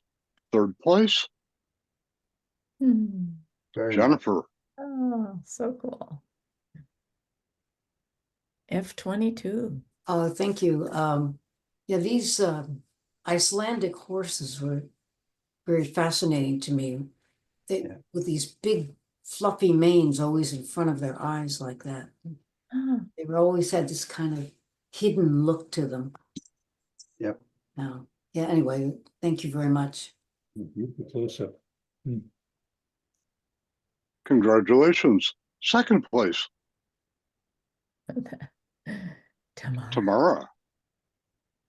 3rd place, Mhm. Very nice. Jennifer. Oh, so cool. F-22. Oh, thank you. Yeah, these Icelandic horses were very fascinating to me. They, Yeah. with these big fluffy manes always in front of their eyes like that. Oh, They were always had this kind of hidden look to them. Yep. Yeah, anyway, thank you very much. Beautiful close-up. Congratulations. 2nd place, Tamara. Tamara.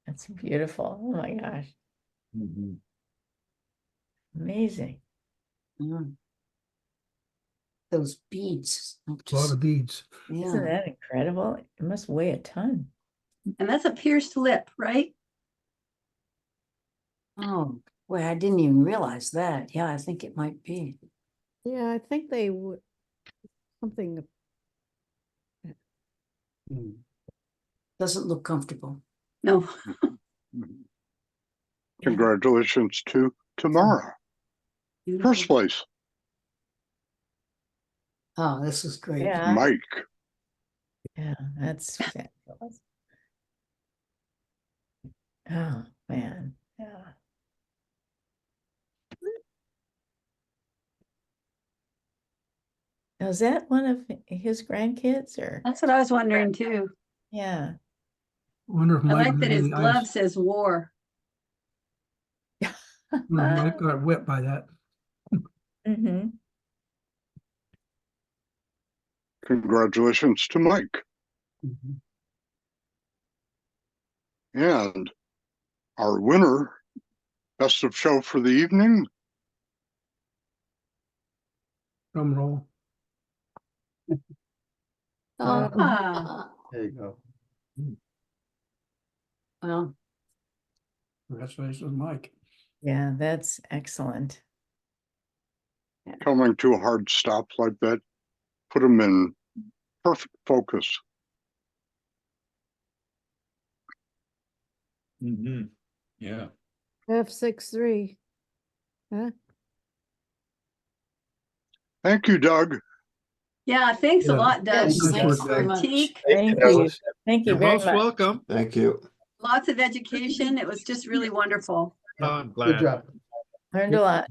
That's beautiful. Oh my gosh. Mhm. Amazing. Mm. Those beads. A lot Just, of beads. Isn't yeah. that incredible? It must weigh a ton. And that's a pierced lip, right? Oh, boy, I didn't even realize that. Yeah, I think it might be. Yeah, I think they would, something, Doesn't look comfortable. No. Congratulations to Tamara. 1st place, Oh, this is great. Yeah. Mike. Yeah, that's fabulous. Oh, man. Yeah. Now, is that one of his grandkids or? That's what I was wondering too. Yeah. Wonder if I Mike like that got his any glove ice. says war. Wonder if Mike got whipped by that. Mm-hmm. Congratulations to Mike. And our winner, best of show for the evening, Drum roll. Ah. There you go. Well, Congratulations, Mike. Yeah, that's excellent. coming to a hard stop like that, put him in perfect focus. Mhm. Yeah. F63. Huh? Thank you, Doug. Yeah, thanks a Yeah. lot, Doug. yes, Nice thank work, you very Doug. much. Critique, Thank you. Thank you You're very most much. welcome. Thank you. lots of education. It was just really wonderful. Oh, I'm Good glad. job. Learned a lot.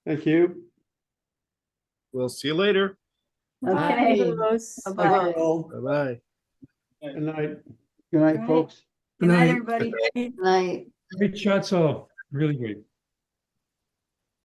Thank you. We'll see you later. Okay. Adios. Bye-bye. Bye-bye. Good night. Good night, Right. folks. Good night, night. everybody. Good night. Great shots all. Really great.